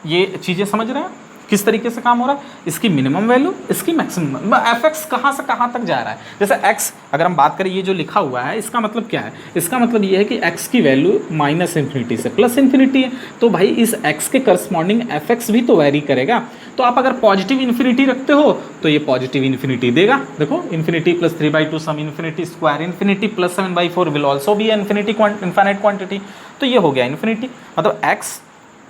ये चीज़ें समझ रहे हैं किस तरीके से काम हो रहा है? इसकी मिनिमम वैल्यू, इसकी मैक्सिमम। एफ एक्स कहाँ से कहाँ तक जा रहा है? जैसे एक्स अगर हम बात करें, ये जो लिखा हुआ है इसका मतलब क्या है? इसका मतलब ये है कि एक्स की वैल्यू माइनस इन्फिनिटी से प्लस इन्फिनिटी है। तो भाई इस एक्स के करस्पॉन्डिंग एफ एक्स भी तो वेरी करेगा। तो आप अगर पॉजिटिव इन्फिनिटी रखते हो तो ये पॉजिटिव इन्फिनिटी देगा। देखो, infinity plus 3/2 sum infinity square infinity plus 7/4 will also be infinity infinite quantity. तो ये हो गया इन्फिनिटी, मतलब एक्स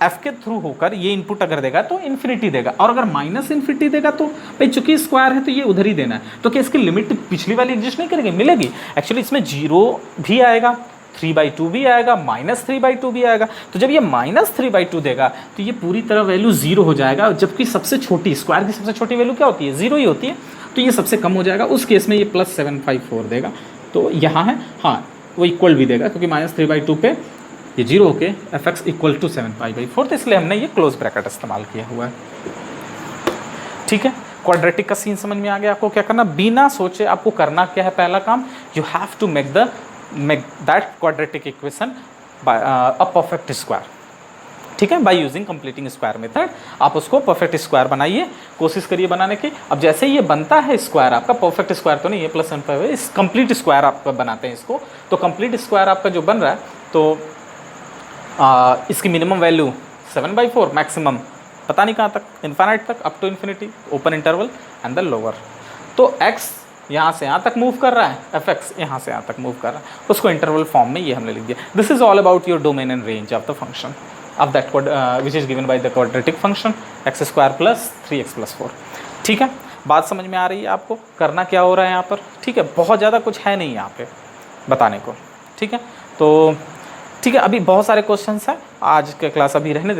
एफ के थ्रू होकर ये इनपुट अगर देगा तो इन्फिनिटी देगा। और अगर माइनस इन्फिनिटी देगा तो भाई चूंकि स्क्वायर है तो ये उधर ही देना है। तो क्या इसकी लिमिट पिछली वाली एग्जिस्ट नहीं करेगी? मिलेगी। एक्चुअली इसमें 0 भी आएगा, 3/2 भी आएगा, -3/2 भी आएगा। तो जब ये -3/2 देगा तो ये पूरी तरह वैल्यू 0 हो जाएगा, जबकि सबसे छोटी स्क्वायर की सबसे छोटी वैल्यू क्या होती है? 0 ही होती है। तो ये सबसे कम हो जाएगा। उस केस में ये +7/4 देगा। तो यहाँ है, हाँ वो इक्वल भी देगा क्योंकि -3/2 पे ये 0 होके एफ एक्स इक्वल टू 7π/4, तो इसलिए हमने ये क्लोज ब्रैकेट इस्तेमाल किया हुआ है। ठीक है, क्वाड्रेटिक का सीन समझ में आ गया। आपको क्या करना, बिना सोचे आपको करना क्या है? पहला काम, you have to make that quadratic equation by a perfect square. ठीक है, by using completing square method आप उसको परफेक्ट स्क्वायर बनाइए, कोशिश करिए बनाने की। अब जैसे ये बनता है स्क्वायर आपका, परफेक्ट स्क्वायर तो नहीं, ये +1/, इस कंप्लीट स्क्वायर आप बनाते हैं इसको। तो कंप्लीट स्क्वायर आपका जो बन रहा है, तो इसकी मिनिमम वैल्यू 7/4, मैक्सिमम पता नहीं कहाँ तक, इन्फाइनाइट तक, up to infinity, open interval and the lower. तो x यहाँ से यहाँ तक मूव कर रहा है, एफ एक्स यहाँ से यहाँ तक मूव कर रहा है, उसको इंटरवल फॉर्म में ये हमने लिख दिया। This is all about your domain and range of the function of that which is given by the quadratic function x² + 3x + 4। ठीक है, बात समझ में आ रही है आपको? करना क्या हो रहा है यहाँ पर? ठीक है, बहुत ज़्यादा कुछ है नहीं यहाँ पे बताने को। ठीक है, तो ठीक है, अभी बहुत सारे क्वेश्चंस हैं, आज के क्लास अभी रहने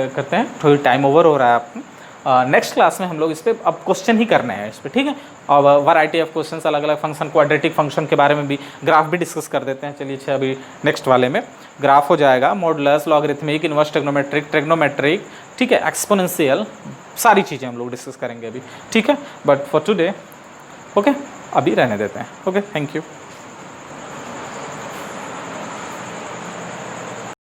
करते हैं, थोड़ी टाइम ओवर हो रहा है आपको। नेक्स्ट क्लास में हम लोग इस पर अब क्वेश्चन ही करने हैं इस पर। ठीक है, और वैरायटी ऑफ क्वेश्चंस, अलग अलग फंक्शन, क्वाड्रेटिक फंक्शन के बारे में भी, ग्राफ भी डिस्कस कर देते हैं। चलिए अच्छा, अभी नेक्स्ट वाले में ग्राफ हो जाएगा, मॉडुलस, लॉगरिथमिक, इनवर्स ट्रिग्नोमेट्रिक, ठीक है, एक्सपोनेंशियल, सारी चीज़ें हम लोग डिस्कस करेंगे अभी। ठीक है, बट फॉर टुडे ओके, अभी रहने देते हैं। Okay, thank you.